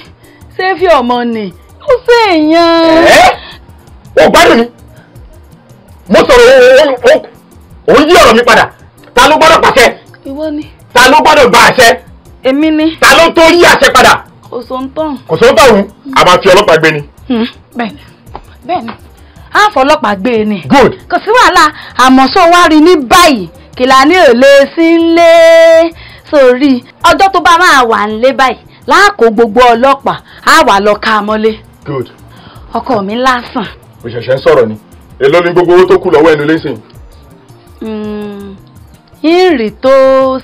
sẹ́fì ọmọ nì ó ṣèyàn. ó gbádùn ni mo sọ̀rọ̀ òun yí ọ̀rọ̀ mi padà ta ló gbọ́dọ̀ pàṣẹ. ìwọ ni. ta ló gbọ́dọ̀ gba àṣẹ. èmi ni. ta ló tó yí àṣẹ padà. kò sóńtàn. kò sóńtàn òun a máa fi ọlọ́pàá gbé ni. bẹ́ẹ̀ni a fọlọ́pàá gbé e ni. good. kò sí wàhálà àmọ́ sọ wá rí ní báyìí Kìlání ò lè sí nlé sórí ọjọ́ tó bá máa wà nlé báyìí láàkó gbogbo ọlọ́pàá á wà lọ ká mọ́lé. good. ọkọ mi lásán. o ṣẹ̀ṣẹ̀ ń sọ̀rọ̀ ni èló ni gbogbo owó tó kù lọ́wọ́ ẹnu lẹ́sìn. ìrì tó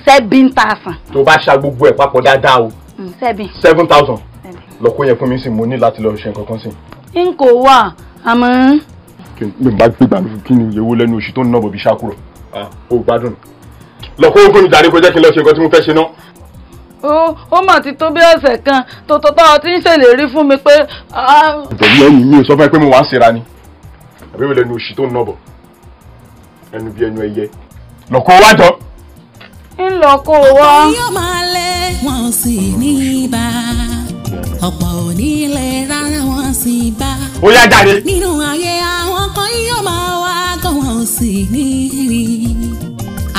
7,000. tó bá ṣa gbogbo ẹ̀ papọ̀ dáadáa o. 7,000 lọ kó yẹn fún mi sí mo ní láti lọ ṣe nǹkan kan sí. n kò wà àmọ́. kí ni bá gbégbá mi kí ni ewu lẹ́nu oṣù tó ń ná bọ̀bí ṣàkúrọ̀ ó gbádùn lọ kó fún mi jáde kó jẹ́ kí n lọ ṣe nǹkan tí mo fẹ́ ṣe náà. ó mà ti tó bí ọ̀sẹ̀ kan tó ti ń ṣèlérí fún mi pé. ìtọ́jú lẹ́yìn mi ò sọ fún ẹ pé mo wá ń ṣera ni àbí mi lẹ́nu oṣù tó ń ná bọ̀ ẹnu bí ẹnu ẹyẹ lọ kó wá jọ. ń lọ kó wá. ọ̀pọ̀ yóò máa lé wọn sì ní bá ọ̀pọ̀ ò ní lè rárá wọn sì bá. ó yá jáde. nínú ayé àwọn kan yóò máa wá gan wọn ò sì ní rí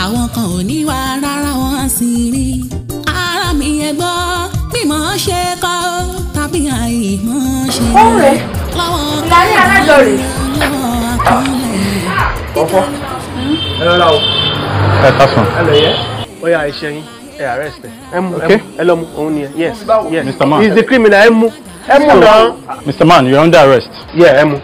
àwọn kan ò ní wá rárá wọn sì rí ara mi ẹ gbọ́ bí mo ṣe kọ́ tàbí àìmọ̀ ṣe lọ́wọ́ ìlànà alájọ rẹ̀. lọ́wọ́ àkọọ́lẹ̀. ọkọ ẹ lọ́la o. ẹ ká sàn. ẹ lọ yẹ ó yà iṣẹ́ yín ẹ arrest ẹ mú ẹ lọ mú òun nìyẹn yes yes Mr. Man. he is the criminal ẹ mú náà. Mr. Man, you are under arrest. yeah ẹ mú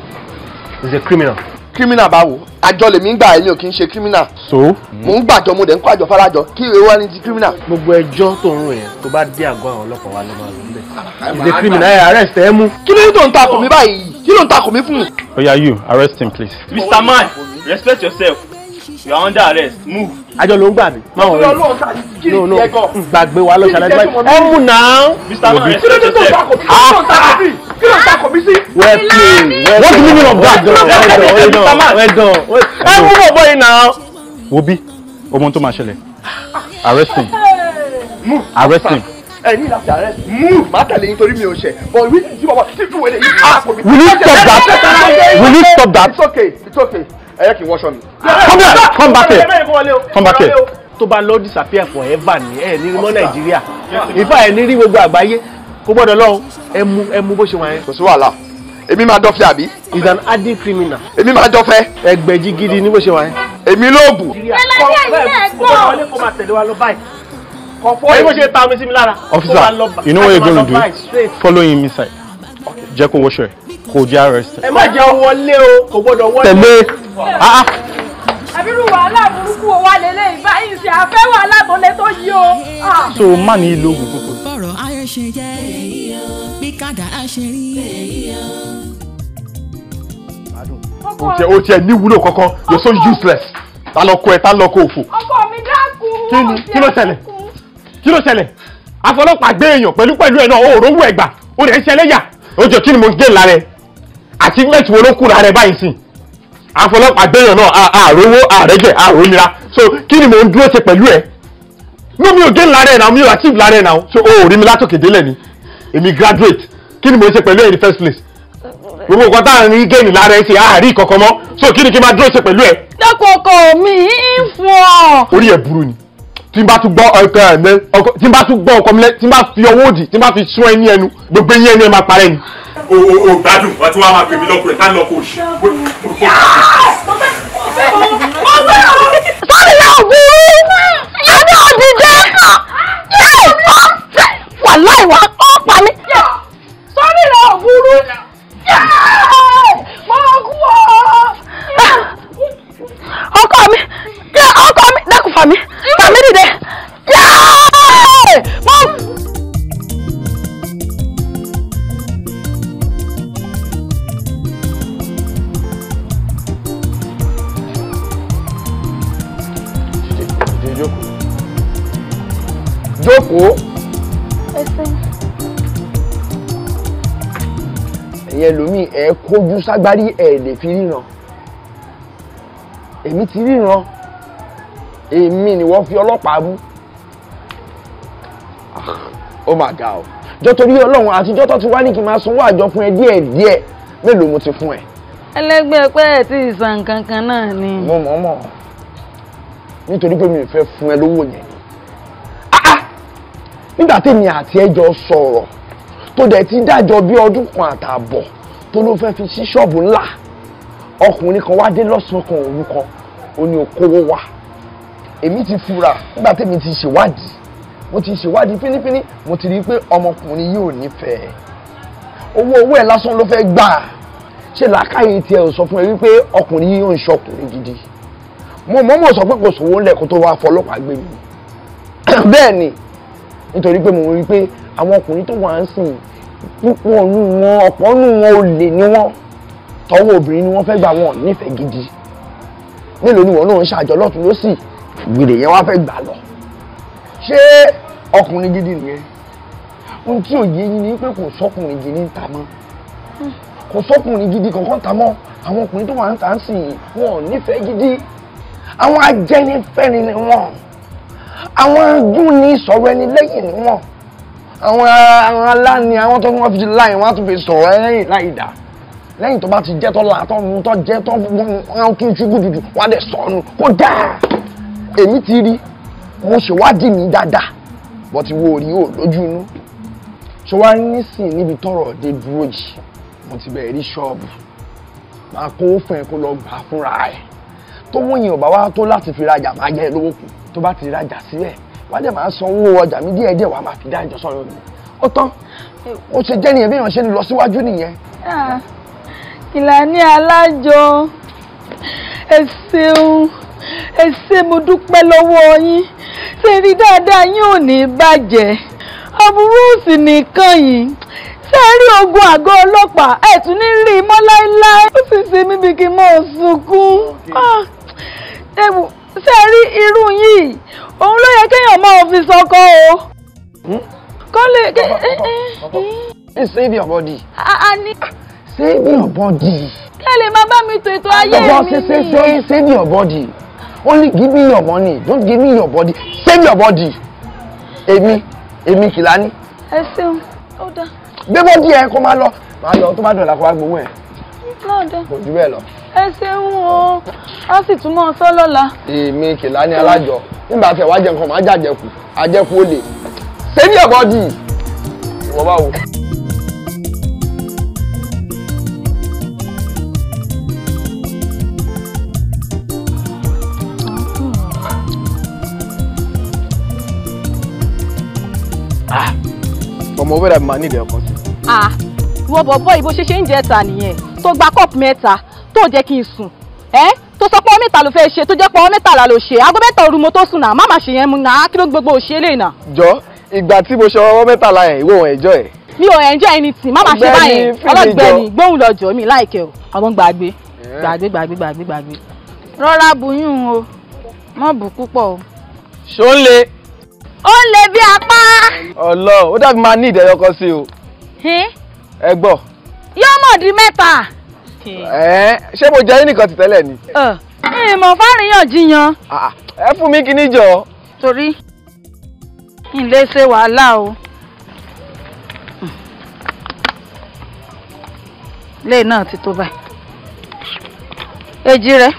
he is a criminal. criminal báwo àjọ lèmi ń gbà èmi ò kì í ṣe criminal. So. mò ń gbàjọ mo dẹ̀ ń kó àjọ farajọ kí ìwé wá ní ti criminal. gbogbo ẹjọ́ tó ń rò yẹn tó bá dé àgọ́ àwọn ọlọ́pàá wa ló máa lò níbẹ̀. he is a criminal ẹ arrest ẹ mú. kí ló ń tó ń takò mí báyìí kí ló ń takò mí fún. Oya, you arrest him, please. Mr. Man, respect yourself. You are under arrest. Move. àjọ ló ń gbà mí. máa wọ̀ rí no gbàgbé wa lọ ṣàlàyé ẹ mú náà. Mr. Man, respect yourself. kí ló ń takò mí sí. well played. What's the meaning of that? well done. ẹ mú bọ̀bọ̀ yìí náà. Wobi, ọmọ tó máa ṣẹlẹ̀. Arrest him. Arrest him. ẹ ní láti arrest move má tẹ̀lé yín torí mi ò ṣẹ̀ but wí tí bàbá tí fún wẹlé yìí takò mí. Will you stop that? Will you stop that? it's okay ẹ yẹ kí n wọṣọ mi. Come here. Come back here. Come back here. tó bá lọ disappear forever ni ẹ ní rí mọ́ Nàìjíríà ìfà ẹ ní rí gbogbo àgbáyé kó gbọ́dọ̀ lọ ẹ mú bó ṣe wà yẹn. kò sí wàhálà èmi máa dọ́fẹ́ àbí. is an hardened criminal. èmi máa dọ́fẹ́. ẹgbẹ̀jì gidi ní bó ṣe wà yẹn. èmi lóògùn. ẹ̀yin bó ṣe ta omi sí mi lára. Officer, you know what you're going to do? Follow him inside. Jẹ́ kó wọṣọ ẹ̀ kó jẹ́ arrest. ẹ má jẹ́ wọlé o kò gbọ́dọ̀ wọlé. Tẹ̀lé. àbírú wàhálà burúkú wo wà lélẹ̀ ìbáyìí ṣe àfẹ́ wàhálà tó lé tó yí o. So má ní ìlú ògùn púpọ̀. bọ́rọ̀ ayé ṣe jẹ́ bí kádàrá ṣe rí. o tiẹ̀ ní wúlò kankan you're so useless ta lọ kó ẹ ta lọ kó òfò. ọkọ mi dákun. kí ló ṣẹlẹ̀ kí ló ṣẹlẹ̀ afọlọ́pàá gbé èèyàn pẹ̀lú ẹ̀ náà o rówó ẹ̀gbà o rẹ̀ ń ṣẹlẹ́yà o jọ kí ni mo gé lára ẹ achievement wo ló kù lára ẹ báyìí sìn afọlọ́pàá gbé èèyàn náà àrówó àrẹ́jẹ̀ àrónira so kí ni mo ń dúró ṣe pẹ̀lú ẹ no mi ò gé lára ẹ náà mi ò achieve lára ẹ náà so o ò rí mi látòkè délẹ̀ ni èmi graduate kí ni mo ṣe pẹ̀lú ẹ in the first place gbogbo nǹkan tá à ń rí géènì lára ẹ ṣe àárí kankan mọ́ so kí ni kí n máa dúró ṣe pẹ̀lú ẹ. dákun ọkọ mi ń fún ọ. orí ẹ burú ni tí n bá tún gbọ́ ọkọ ẹ̀ mẹ́ tí n bá tún gbọ́ ọkọ mi lẹ́ tí n bá fi ọwọ́ òdì tí n bá fi sún ẹ ní ẹnu gbogbo eyín ẹni ẹ máa parẹ́ ni. o gbádùn wọ́n ti wá máa pè mí lọ́kùnrin ká lọ́kọ̀ òṣì. sọ́ni náà burú yàrá òdìdẹ́ wàhálà ìwà ọ̀pá mi. sọ́ni náà burú mọ́ kú ọ́. ọkọ mi dákun fà mí dìde. jókòó. ẹ̀yin ẹlòmíì ẹ kójú ságbárí ẹ lè fi ríran èmi ti ríran èmi ni wọ́n fi ọlọ́pàá mú ó mà ga o jọ torí Ọlọ́run àtijọ́ tó ti wá ní kí n máa sanwó àjọ fún ẹ díẹ̀ mélòó mo ti fún ẹ. ẹlẹgbẹ́ pé ẹ ti san kankan náà ni. mo mọ̀ nítorí pé mi ò fẹ́ fún ẹ lówó yẹn nígbà tèmi àti ẹ jọ sọ̀rọ̀ tó dẹ̀ ti dájọ́ bí ọdún kan àtààbọ̀ tó ló fẹ́ fi sí ṣọ́ọ̀bù ńlá ọkùnrin kan wá dé lọ́sàn-án kan òru kan ó ní okòwò wá èmi ti fura nígbà tèmi ti ṣèwádìí mo ti ṣèwádìí fínífíní mo ti rí i pé ọmọkùnrin yóò nífẹ̀ẹ́ owó ẹ̀ lásán ló fẹ́ gbà ṣe làákàyè tiẹ̀ ò sọ fún ẹ wípé ọkùnrin yìí yóò ń ṣọkùnrin gidi mo mọ̀ sọ pé kò sówó ńlẹ̀ kó tó wá fọlọ́pàá gbé mi bẹ́ẹ̀ ni nítorí pé mo rí i pé àwọn ọkùnrin tó wà ń sìn púpọ̀ nù wọn ọ̀pọ̀ nù wọn olè ni wọ́n tọwọ́ obìnrin ni wọ́n fẹ́ gbà wọn nífẹ̀ẹ́ gidi mélòó ni wọn náà ń ṣàjọ lọ́tún lọ́sì gbèrè yẹn wá fẹ́ gbà lọ ṣé ọkùnrin gidi nìyẹn ohun tí òye yín ni pé kò sọkùnrin gidi ń ta mọ́ kò sọkùnrin gidi kankan ta mọ́ àwọn ọkùnrin tó wà ń ta ń sìn wọn ò nífẹ̀ẹ́ gidi àwọn ajẹ́nifẹ́ni ni wọ́n àwọn agúnni sọ̀rọ̀ ẹni lẹ́yìn ni wọ́n àwọn aláni àwọn tó wọ́n fi láì wọ́n á tún fi sọ̀rọ̀ ẹlẹ́yìn láì dá lẹ́yìn tó bá ti jẹ́ tó la tó mú tó jẹ́ tó wọ́n tún ṣubú dúdú wọ́n á dẹ̀ sọnù kó dáa èmi ti rí mo ṣèwádìí mi dáadáa bọ́ ti wo orí o lójú inú ṣé wàá nísìn níbi tọ́rọ̀ dé dúró yìí mo ti bẹ̀rẹ̀ rí ṣọ́ọ̀bù máa kó fún ẹ kó lọ gbà fúnra ẹ tó wọ́n ọ̀bá wa tó láti fi rajà máa jẹ́ lówó kù tó bá ti rajà sílẹ̀ wá dẹ̀ máa san owó ọjà mi díẹ̀díẹ̀ wàá máa fi dá ìjọ sọ̀rọ̀ mi ó tán ó ṣe jẹ́ nìyẹn bí èèyàn ṣe ń lọ síwájú nìyẹn. Ìlànà alájọ ẹ ṣeun ẹ ṣé mo dúpẹ́ lọ́wọ́ yín ṣe rí dáadáa yín ò ní bàjẹ́ aburú sì nìkan yìí ṣe rí ogun àgọ́ ọlọ́pàá ẹ̀ tún ní rí i mọ́ láéláé ó sì ṣe mí bí kí n mọ̀ sunkún ṣe rí irú yìí òun ló yẹ kéèyàn máa fi sọkọ o kọ́ lè. Save your body. Ní. Save your body. kẹ́ lè máa bá mi tó ètò ayé mi. Save your body. Only give me your money. Don't give me your body. Save your body. Èmi Kìlání. Ẹ ṣeun, ó dá. Gbé bọ́dí ẹ kó máa lọ tó bá dọ̀la kó wá gbowó ẹ̀. Náà dá. Kò jù bẹ́ẹ̀ lọ. Ẹ ṣeun o, a sì tún mọ́ ọ sọ lọ́la. Èmi Kìlání alájọ. Nígbà tí ẹ wá jẹ nǹkan máa jàjẹkù, àjẹkù ó lè. Save your body. Ìwọ báwo. Ọmọ owó rẹ̀ máa ní ìdí ọkàn sí. Wọ́n bọ̀bọ̀ ìbò ṣe ń jẹ́ ta nìyẹn tó gba kọ́ọ̀pù mẹ́ta tó jẹ́ kí n sùn tó sọ pé ọwọ́ mẹ́ta ló fẹ́ ṣe tó jẹ́ pé ọwọ́ mẹ́ta ló ṣe aago mẹ́ta òru mo tó sùn náà má má ṣe yẹn mu náà kí ló gbogbo òṣè lè nà. Jọ ìgbà tí mo ṣe ọwọ́ mẹ́tàlá yẹn ìwọ òun ẹ̀jọ́ ẹ̀. Mi ò enjoy anything má má ṣe báyẹn ọlọ́gbẹ́ni gbóhùn lọ́jọ́ mi láìkẹ́ o àwọn gbàgbé. Rọra buyún o mọ́ bù púpọ̀ o. Ṣó ń le. Ó ń le bí apá. Ọlọ́run ó dàbí máa ní ìdẹ́yọ kan sí o. Ẹ gbọ́. Yóò mọ̀ di mẹ́ta. Ṣé mo jẹ́ nìkan ti tẹ́lẹ̀ ni? Ìmọ̀ fáríyànjiyàn. Ẹ fún mi kíní jọ. Torí n lè ṣe wàhálà o. Lé náà ti tó báyìí. Èjì rẹ̀.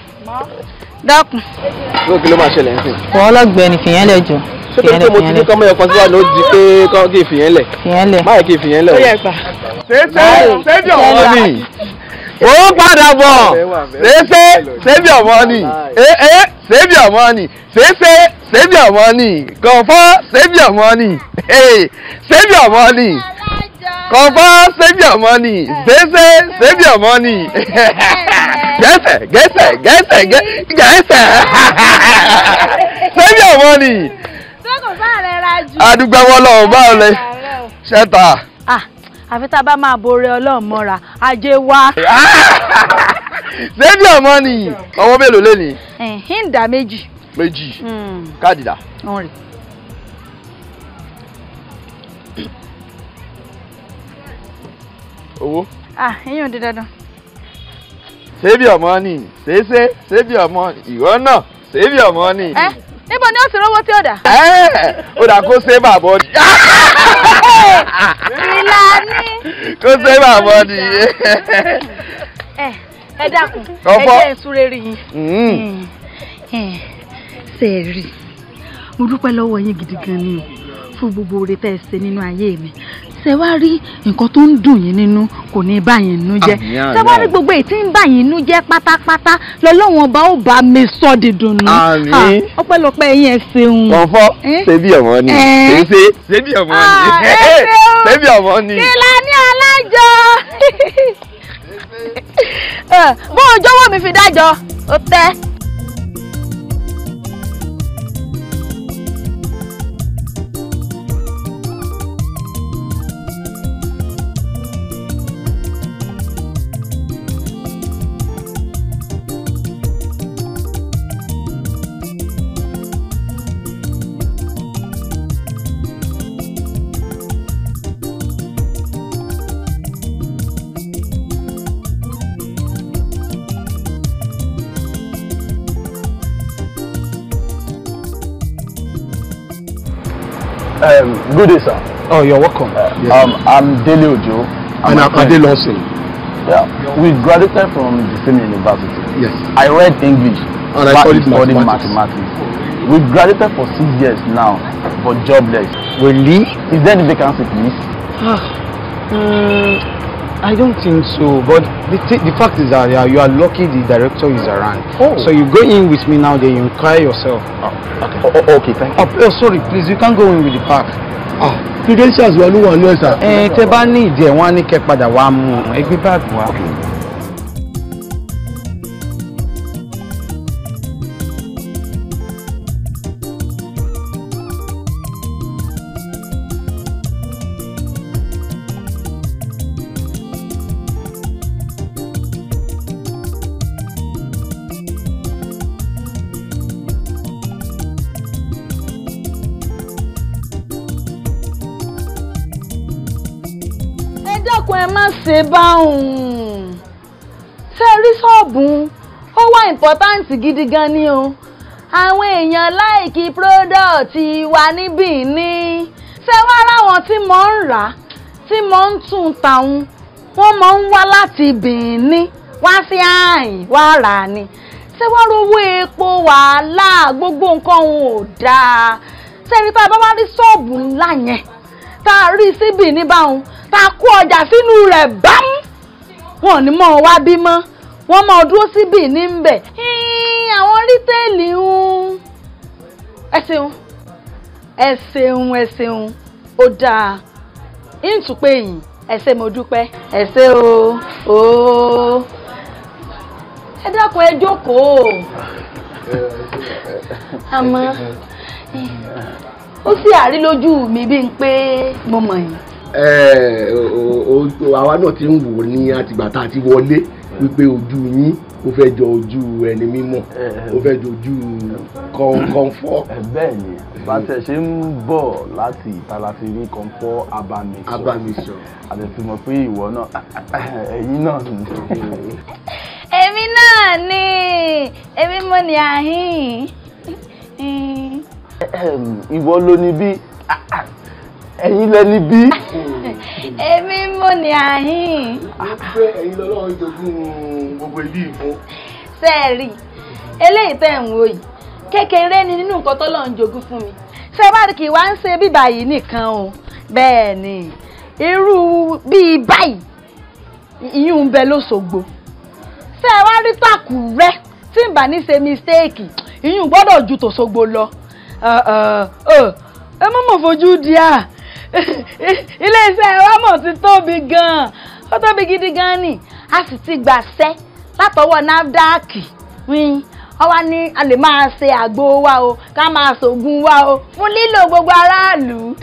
Dákun. Ló kí ló máa ṣẹlẹ̀ nísìn? Wọ́n ọlọ́gbẹ́ni fìyẹn lẹ̀ jọ. Ṣé pé mo ti ní kọ́mọ ẹ̀kan síwájú ó di pé kí n fìyẹn lẹ̀? Fìyẹn lẹ̀. Máyì kí n fìyẹn lẹ̀. Ó yẹ gbà. Save your money. Ó padà bọ̀. Save your money. Save your money. Save your money. Confirm save your money. Save your money. Confirm save your money. Save your money. Gẹ́sẹ̀. Save your money. Sọ́kò bá rẹ̀ ra jù. Adúgbò wọn lọ́wọ́ báwo lẹ ṣẹ́ta. Àfi tá a bá máa borí Ọlọ́run mọ́ra ajé wá. Save your money. Ọwọ́ mélòó lé ní? Ìdá méjì. méjì káàdì dà. owó. eyín ò di dandan. save your money save your money ìwọ náà save your money. níbo ni ó ti rówó tí ó dà. ó dà kó save our body. ìlànà. kó save our body. ẹ dákun ẹ jẹ́ ìsúré rí yín. ṣe é rí mo dúpẹ́ lọ́wọ́ yín gidi gan ni o fún gbogbo oore tẹ́ ẹ ṣe nínú ayé mi ṣe wá rí nǹkan tó ń dùn yín nínú kò ní bá yín nínú jẹ́ ṣe wá rí gbogbo èyí tí ń bá yín nínú jẹ́ pátápátá lọ́lọ́wọ́n ọba ó bá mi sọ dídùn nù. ọpẹ́lọpẹ́ yín ẹ ṣeun. kọ̀ǹfọ́ ṣebí ọmọ ni ṣebí ọmọ ni ṣebí ọmọ ni. kìlá ní alájọ bó o jọ̀wọ́ mi fi dájọ́ ó tẹ́. Good day, sir. Oh, you're welcome. I'm Dele Ojo. And I'm Ade Lawson. Yeah, we graduated from the same university. Yes. I read English. And I studied mathematics. We graduated for 6 years now, but jobless. Really? Is there any vacancy, please? I don't think so. But the fact is that you are lucky the director is around. Oh. So you go in with me now, then you inquire yourself. Okay, thank you. Sorry, please, you can't go in with the park. Credentials wà ló wà ní ẹ̀sà. Tẹ́ bá ní ìdí ẹ̀ wọ́n á ní kẹ́ padà wá mú ẹgbẹ́ báàgì wá. ẹ má ṣe báhùn ṣe rí ṣọ́ọ̀bù ó wà important gidi gan ni o àwọn èèyàn láìkí product wa níbí ní ṣé wá ráwọn tí mò ń rà tí mò ń tún tàun wọ́n mọ̀ ń wá láti Benin wá sí àyìn wá rà ni ṣé wá rówó epo wàhálà gbogbo nǹkan òun ò dáa ṣé rí tá a bá wá rí ṣọ́ọ̀bù ńlá yẹn tá a rí síbì ní báhùn tá a kó ọjà sínú rẹ̀ bámú wọn ní mọ̀ wá bímọ wọ́n mọ̀ dúró síbì ní ń bẹ̀ àwọn rítẹ́ẹ̀lì ń ẹ ṣeun ó dáa ìtúpẹ́ yìí ẹ ṣé mo dúpẹ́ ẹ ṣé o ẹ dákun ẹ jókòó àmọ́ ó sì àrí lójú mi bí n pé mo mọ̀ yín. àwa náà ti ń wò ní àtìgbà tá a ti wọlé wípé ojú yín ó fẹ́ jọ ojú ẹni mímọ́ ó fẹ́ jọ ojú kọ̀ǹfọ̀. bẹ́ẹ̀ ni bàtẹ̀ ṣe ń bọ̀ láti ìta láti rí kọ̀ǹfọ̀ abamisọ àti mọ̀ pé ìwọ náà ẹ̀yin náà ni. èmi náà ni èmi mo ní àhín. ìwọ ló ní bí ẹ̀yin lẹni bí. èmi mo ní àhín. pé ẹ̀yin lọ́lọ́run jogún gbogbo ibi ìfún. sẹ́ẹ̀rì eléyìí tẹ̀ ń wò yìí kékeré ni nínú nǹkan tọ́lọ́run jogún fún mi ṣé wá kí wá ń ṣe bíbá yìí nìkan o bẹ́ẹ̀ ni irú bíi báyìí ìyún ń bẹ lóṣogbo ṣé wá rí tàkùrẹ́ tí n bá ní ṣe mistake ìyún gbọ́dọ̀ ju tòṣogbo lọ ẹ mọ̀ fojú di à iléeṣẹ́ wa mọ̀ ti tóbi gan-an ó tóbi gidi gan-an ni a sì ti gbàṣẹ́ látọwọ́ NAFDAC wá ní a lè máa ṣe àgbo wa o ká máa ṣògùn wa o fún lílò gbogbo aráàlú.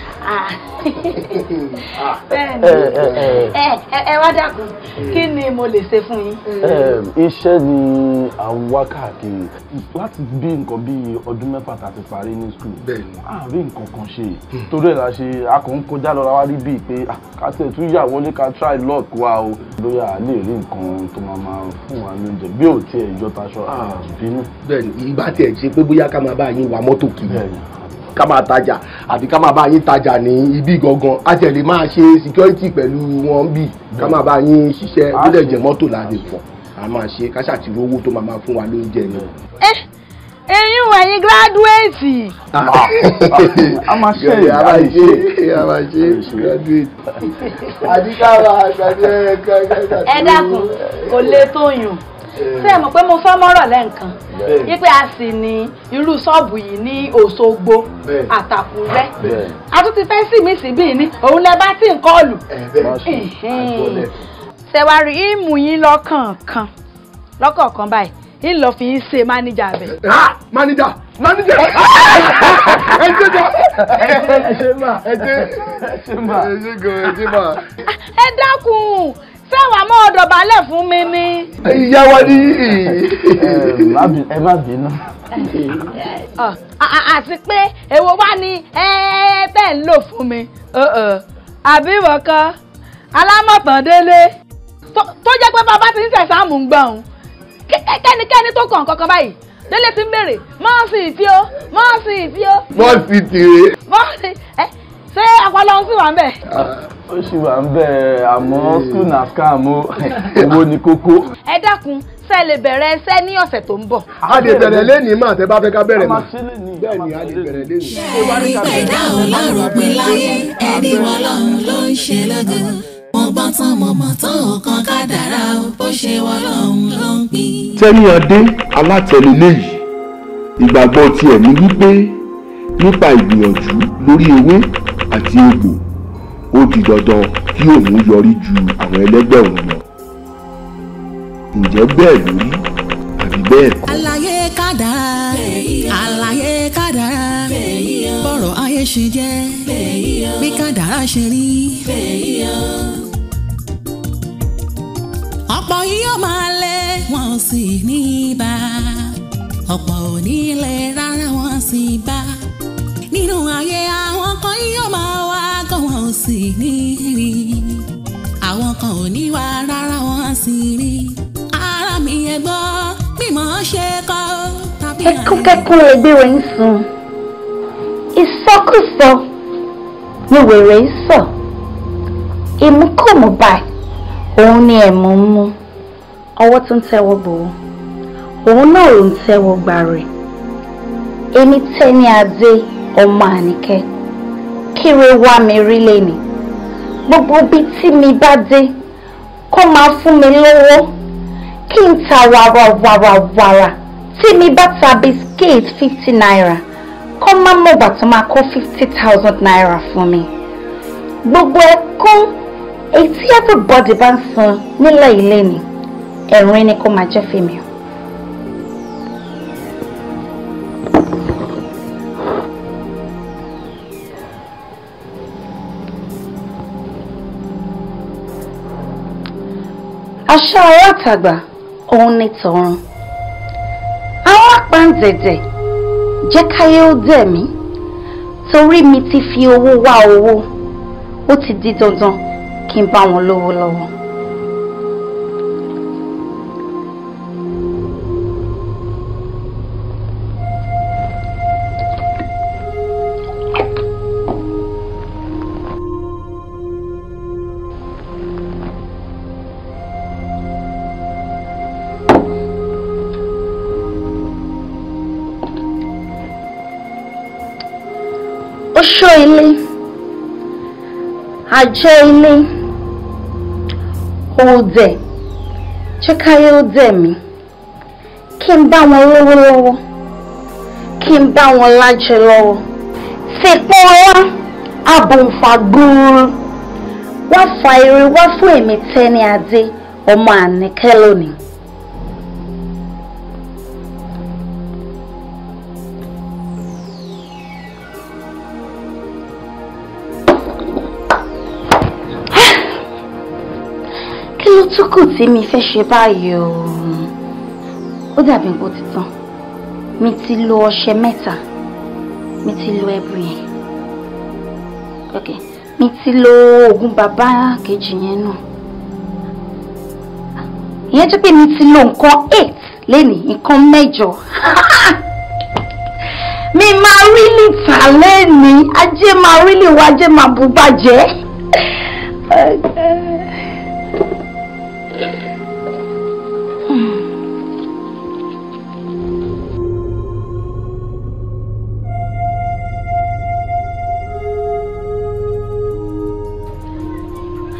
Ẹ wá dákun kí ni mo lè ṣe fún yín. Iṣẹ́ ni àwọn wá káàkiri láti bí nǹkan bí ọdún 6 tá ti parí ní school. Àárín nǹkan kan ṣe torí ẹ̀ la ṣe akọ̀ń kọjá lọ́ra wá rí bíi pé kátẹ̀ tún yà wọlé ká try luck wa o lóyà á lè rí nǹkan tó máa fún wa lóúnjẹ bí ò tiẹ̀ ìjọ taṣọ àbínú. Bẹ́ẹ̀ni ìgbà tí ẹ ṣe pé bóyá ká máa bá yín wa mọ́tò kiri ká máa tajà àbí ká máa bá yín tajà ní ibi gangan a tẹ̀lé máa ṣe security pẹ̀lú wọn bí ká máa bá yín ṣiṣẹ́ tó dẹ̀ jẹ́ mọ́tò la lè fọ̀ a máa ṣe ká ṣàtìrí owó tó máa fún wa lóúnjẹ ni. Ẹ̀yin ẹ̀yin gíráduwéètì. A máa ṣe gíráduwéètì. Àdìsáwà àgbàdo ẹ̀ka. Ẹ dákun kò lè tó yùn. Ṣé ẹ mọ̀ pé mo fẹ́ mọ́rọ̀ lẹ́ǹkan wípé a sì ní irú ṣọ́ọ̀bù yìí ní Òṣogbo àtàkùrẹ́ a tún ti fẹ́ sí mi sí bíi ní òun lẹ bá tí ń kọlù ṣẹ̀wárí ìmú yín lọ́kọ̀ọ̀kan báyìí ń lọ fi ń ṣe máníjà bẹ̀. Máníjà ẹ dákun ṣé wàá mọ́ ọ̀dọ̀ balẹ̀ fún mi ni. Ìyá wa ní. Ẹ má bínú. Àti pé èwo wá ní tẹ́ ń lò fún mi àbí wọ̀kan alámọ̀tàn délé tó jẹ́ pé bàbá ti ń ṣẹ̀ṣàmù ń gbọ̀n kẹ́nikẹ́ni tó kàn kankan báyìí délé ti ń béèrè mọ́ọ̀sì ìfí o mọ́ọ̀sì ìfí o. Mọ́ọ̀sì tèrè. Mọ́ọ̀sì ṣé ọpọlọ ń sì wà ń bẹ̀. Ó sì wà ń bẹ̀ àmọ́ school na scam owó ní kókó. Ẹ dákun ṣé lè bẹ̀rẹ̀ ẹsẹ̀ ní ọ̀sẹ̀ tó ń bọ̀. A lè bẹ̀rẹ̀ lẹ́nìí mà tẹ́ bá fẹ́ ká bẹ̀rẹ̀ mà. Bẹ́ẹ̀ni a lè bẹ̀rẹ̀ lẹ́nìí. Ẹni pẹ̀dá Ọlọ́run pín láyé ẹni wọ́n lọ́run ló ń ṣe lógo. Mo gbọ́n tán mo mọ̀ tán ọ̀kan kádàrá bó ṣe wọ́n lọ́run ló ń pín. Tẹ́níadé alátẹ̀lélé yìí ìgbàgbọ́ tiẹ̀ ní wípé nípa ìgbìyànjú lórí ewé àti egbò ó di dandan kí òun yọrí ju àwọn ẹlẹ́gbẹ́ òun lọ. Ǹjẹ́ bẹ́ẹ̀ lórí àbí bẹ́ẹ̀ kọ́? Àlàyé kádàrá bọ́rọ̀ ayé ṣe jẹ́ bí kádàrá ṣe rí. Ọ̀pọ̀ yóò máa lé wọn sì ní bá ọ̀pọ̀ ò ní lè rárá wọn sì bá nínú ayé àwọn kan yóò máa wá gan wọn ò sì ní rí àwọn kan ò ní wá rárá wọn sì rí ara mi ẹ gbọ́ bí mo ṣe kọ́ tàbí àná. Ẹkúnkẹ́kún lè gbé wẹ̀ ń sùn ìsọkúsọ ni wèrè ń sọ ìmúkùmù báyìí òun ni ẹ̀mú ń mú ọwọ́ tó ń tẹ́wọ́ gbòó òun náà ló ń tẹ́wọ́ gbà rẹ̀ èmi Tẹ́níadé ọmọ Àníkẹ́ kíre wá mi rí lẹ́ni gbogbo bí tí mi bá dé kó máa fún mi lówó kí n ta wàràwàràwàrà tí mi bá ta biskit 50 naira kó má mọ̀gbà tó máa kó 50,000 naira fún mi gbogbo ẹkún èyí tí everybody bá ń san nílẹ̀ ilé ni ẹ̀rín ni kó máa jẹ́ fèmí o. Aṣọ alátagbà òun ni tọ̀run àwọn apáǹdẹ̀dẹ̀ jẹ́ káyé ó dẹ̀ mí torí mi ti fi owó wá owó ó ti di dandan kí n bá wọn lówó lọ́wọ́. Oṣó ilé, àjẹ́ ilé, òdẹ̀, jẹ́ káyé ó dẹ̀ mí, kí n bá wọn lówó lọ́wọ́, kí n bá wọn lájẹ lọ́wọ́, fipọ́n wá, abòǹfà gbúrú, wá fa eré wá fún èmi Tẹ́níadé ọmọ Àníkẹ́ lónìí. ló tún kù tí mi fẹ́ ṣe báyìí o? Ó dàbí nǹkan ti tán. Mi ti lo ọṣẹ mẹ́ta. Mi ti lo ẹbù yẹn. Okay. Mi ti lo oògùn bàbá kejì yẹn náà. Ìyẹn jẹ́ pé mi ti lo nǹkan 8 lénìí, nǹkan 8. Mi máa rí lè tà lénìí, ajé máa rí lè wá, ajé máa bú bàjẹ́.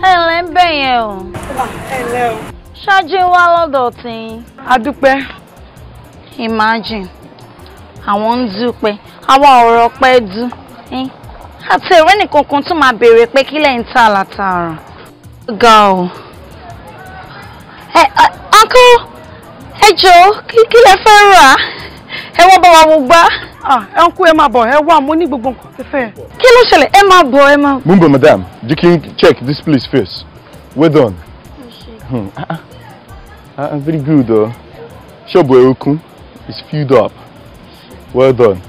Ẹ ń bẹ̀ yẹn o. Ṣáájú wá lọ́dọ̀ tí. Adúpẹ́. Imagine. Àwọn ń dúpẹ́. Àwọn ọ̀rọ̀ pẹ́ dú. Àti ẹ̀rẹ́ nìkan kan tún máa béèrè pé kí lẹ́yìn tà látara. Ga o. Uncle, ẹ jọ̀ọ́, kí lẹ fẹ́ rà? Ẹ wọ́n bá wa wo gbá. Uncle ẹ máa bọ̀, ẹ wá mo ní gbogbo nǹkan tẹ́ fẹ́. Kí ló ṣẹlẹ̀? Ẹ máa bọ̀, ẹ máa. Mumbo, madam, you can check this place first. Well done. Very good, though. Sure, boy, Okun. It's filled up. Well done.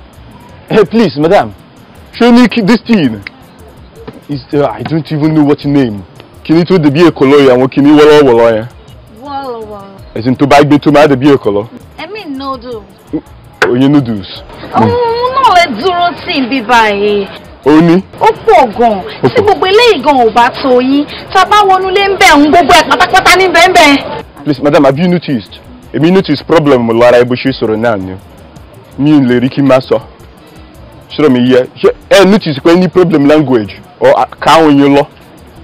Hey, please, madam. Show me this thing. I don't even know what your name. Can you do the beer color? And what can you walla? Walla. As in to buy the beer color. I mean noodles. Oh, your noodles. No, let's dúró sí bí báyìí. Oni? Ó pọ̀ gan. Tí gbogbo eléyìí gan ò bá tó yín, tá bá wọnú lé ńbẹ̀ ń gbogbo ẹ̀ pátápátá ní bẹ́ẹ̀bẹ́. Please, madam, have you noticed? Have you noticed problem mo lára ibo ṣe sọ̀rọ̀ náà ni? Mi ò lè rí kí n má sọ. Ṣé mi yẹ? Ṣé notice pé any problem language or káwọn yín lọ?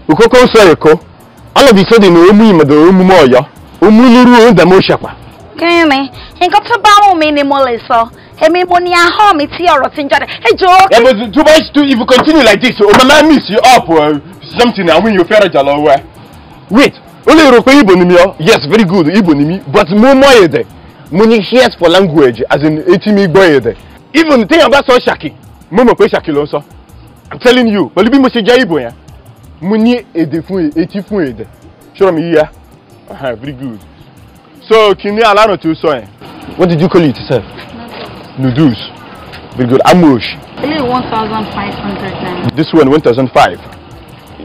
Òkókó sọ ẹ̀kọ́. All of a sudden, ó mú ìmọ̀dọ̀ ó mú mọ́ ọ̀yọ́. Ó mú lórí ó dàmú ṣàpà. Kíni? Nǹkan tó bá wù mí ni mo lè sọ. Èmi mo ní ahọ́n mi tí ọ̀rọ̀ ti ń jáde. Ẹ jọ̀ọ́. Yeah, but too much too. If you continue like this, mama miss you up or something. I win you fair jalo wa. Wait, only European Igbo ni mi o. Yes, very good Igbo ni mi. But mo yede. Mo ní hears for language as in 80 mi gbọ́ yede. Even the thing about so Shaki, mo mọ̀ pé Shaki ló sọ. I'm telling you, but bí mo ṣe jẹ́ Igbo yẹn, mo ní èdè fún etí fún èdè. Show me here. Very good. So, kini alaro tí ó sọ yẹn. What did you call it, sir? Noodles. Very good. Amush. 1,500 naira. This one 1,005.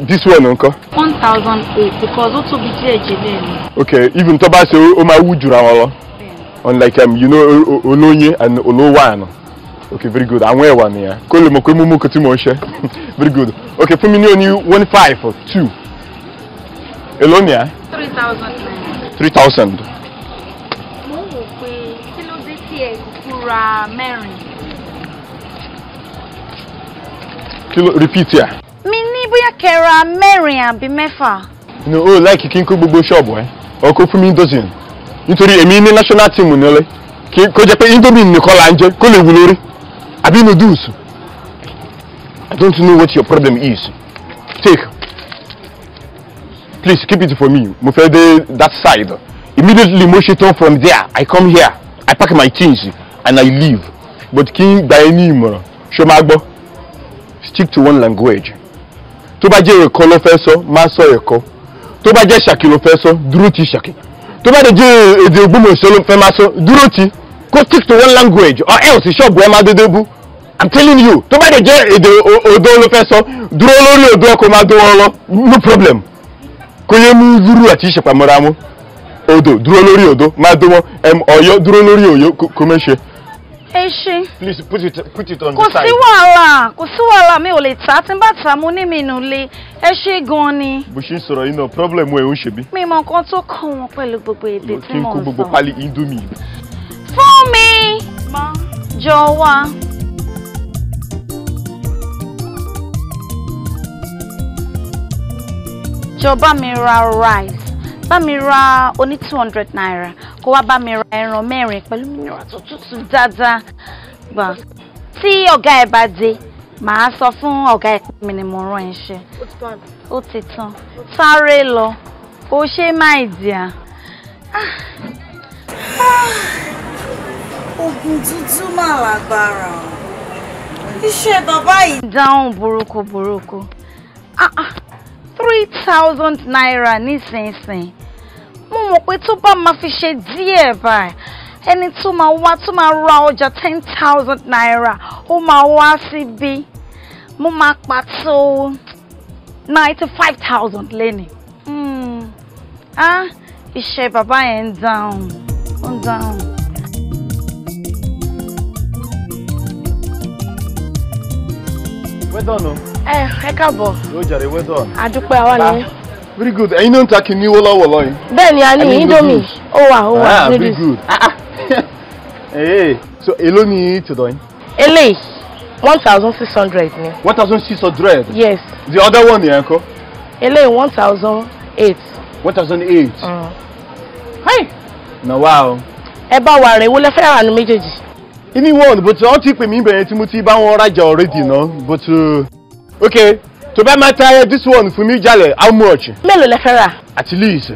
This one, uncle. 1,008 because ó tóbi díẹ̀ jẹ́lẹ̀ ni. Okay, even tó bá ṣe ó máa wú jura wọn lọ. Unlike you know olóyin and olówàn. Okay, very good. Àwọn ẹ̀wà nìyẹn. Kó lè mọ̀ pé mo mú nǹkan tí mo ń ṣe. Very good. Okay, fún mi ní oní 1,500 or 2. Èló ni ẹ? 3,000 naira. 3,000. Mo wò pé kí ló dé tí ẹ kúra mẹ́rin. Repeat here. Mi ní bóyá kẹ́ra mẹ́rin àbí mẹ́fà. No, oh, like kí n kó gbogbo ṣọ́ọ̀bù ẹ̀. Ọkọ̀ fún mi dozen. Nítorí èmi ní national team nílé. Kó jẹ́ pé Indomie nìkan là ń jẹ kó lè wù lórí. Àbí noodles. I don't know what your problem is. Take. Please keep it for me. Mo fẹ́ dé that side. Immediately mo ṣe tán from there. I come here. I pack my things and I leave. But kí n gba ẹni ìmọ̀ràn. Ṣé o máa gbọ́? Stick to one language. Tó bá jẹ́ ẹ̀kọ́ ló fẹ́ sọ, máa sọ ẹ̀kọ́. Tó bá jẹ́ Ṣàkí ló fẹ́ sọ, dúró ti Ṣàkí. Tó bá jẹ́ èdè Ògbómọ̀ṣọ́ ló fẹ́ máa sọ, dúró ti. Go stick to one language or else ṣọ́ọ̀bù ẹ máa dédé bú. I'm telling you, tó bá jẹ́ èdè Odò ló fẹ́ sọ, dúró lórí Odò ẹ kó máa dún wọn lọ. No problem. Kó yẹ mú zuru àti ìṣèpamọ́ra mú. Odò dúró lórí Odò máa dún wọn. Ọ̀yọ́ dúró lórí Ọ̀yọ́ kò mẹ́ ṣe. Ẹ ṣé. Please put it on the side. Kò sí wàhálà mi ò lè tà tí n bá tà mo ní mi nù lé. Ẹ ṣé gan ni. Bó ṣe ń sọ̀rọ̀ yìí náà problem ẹ̀ ń ṣe bí. Mi mọ nǹkan tó kàn wọ́n pẹ̀lú gbogbo èdè tí mò ń sọ. Kí n kó gbogbo pálí Indomie. Fún mi. Jọ wá. Jọ bá mi ra rice. Bá mi ra oní 200 naira. Kó wá bá mi ra ẹran mẹ́rin pẹ̀lú mineral tó tútù dáadáa. Gbà tí ọ̀gá ẹ̀ bá dé, màá sọ fún ọ̀gá ẹ̀ pé mi ni mo rán iṣẹ́. Ó ti tán. Sáré lọ. Ó ṣe máa dìá. Ogun tútù mà lágbára. Iṣẹ́ bàbá yìí. Dáhùn burúkú. 3,000 naira nísinsìnyí. mọ̀ pé tó bá máa fi ṣe díẹ̀ báyìí ẹni tó máa ra ọjà 10,000 naira ó máa wá síbí mo máa pàtó 95,000 lẹ́nì. Iṣẹ́ bàbá yẹn ń dáhùn. Well done, no? Ẹ káàbọ̀. Yóò jàre, well done. Àdúpẹ́ àwa ni. Very good. Ẹ̀yin náà ń ta kìíní wọ́lọ́wọ́lọ́ yìí. Bẹ́ẹ̀ ni a ní Indomie. Ó wà. Very good. Hey, so èló ni tọ̀dọ̀ yín? Eléyìí 1,600 ni. 1,600? Yes. The other one yẹn kọ́? Eléyìí 1,008. 1,008? Hi! Na wow. Ẹ bá wa rẹ̀ wo lẹ fẹ́ rà ní méjèèjì? Anyone, but wọ́n ti pè mí bẹ̀rẹ̀ tí mo ti bá wọn rajà already, no? But okay, to buy my tire, this one for me jálẹ̀, how much? Mélòó lẹ fẹ́ rà? At least,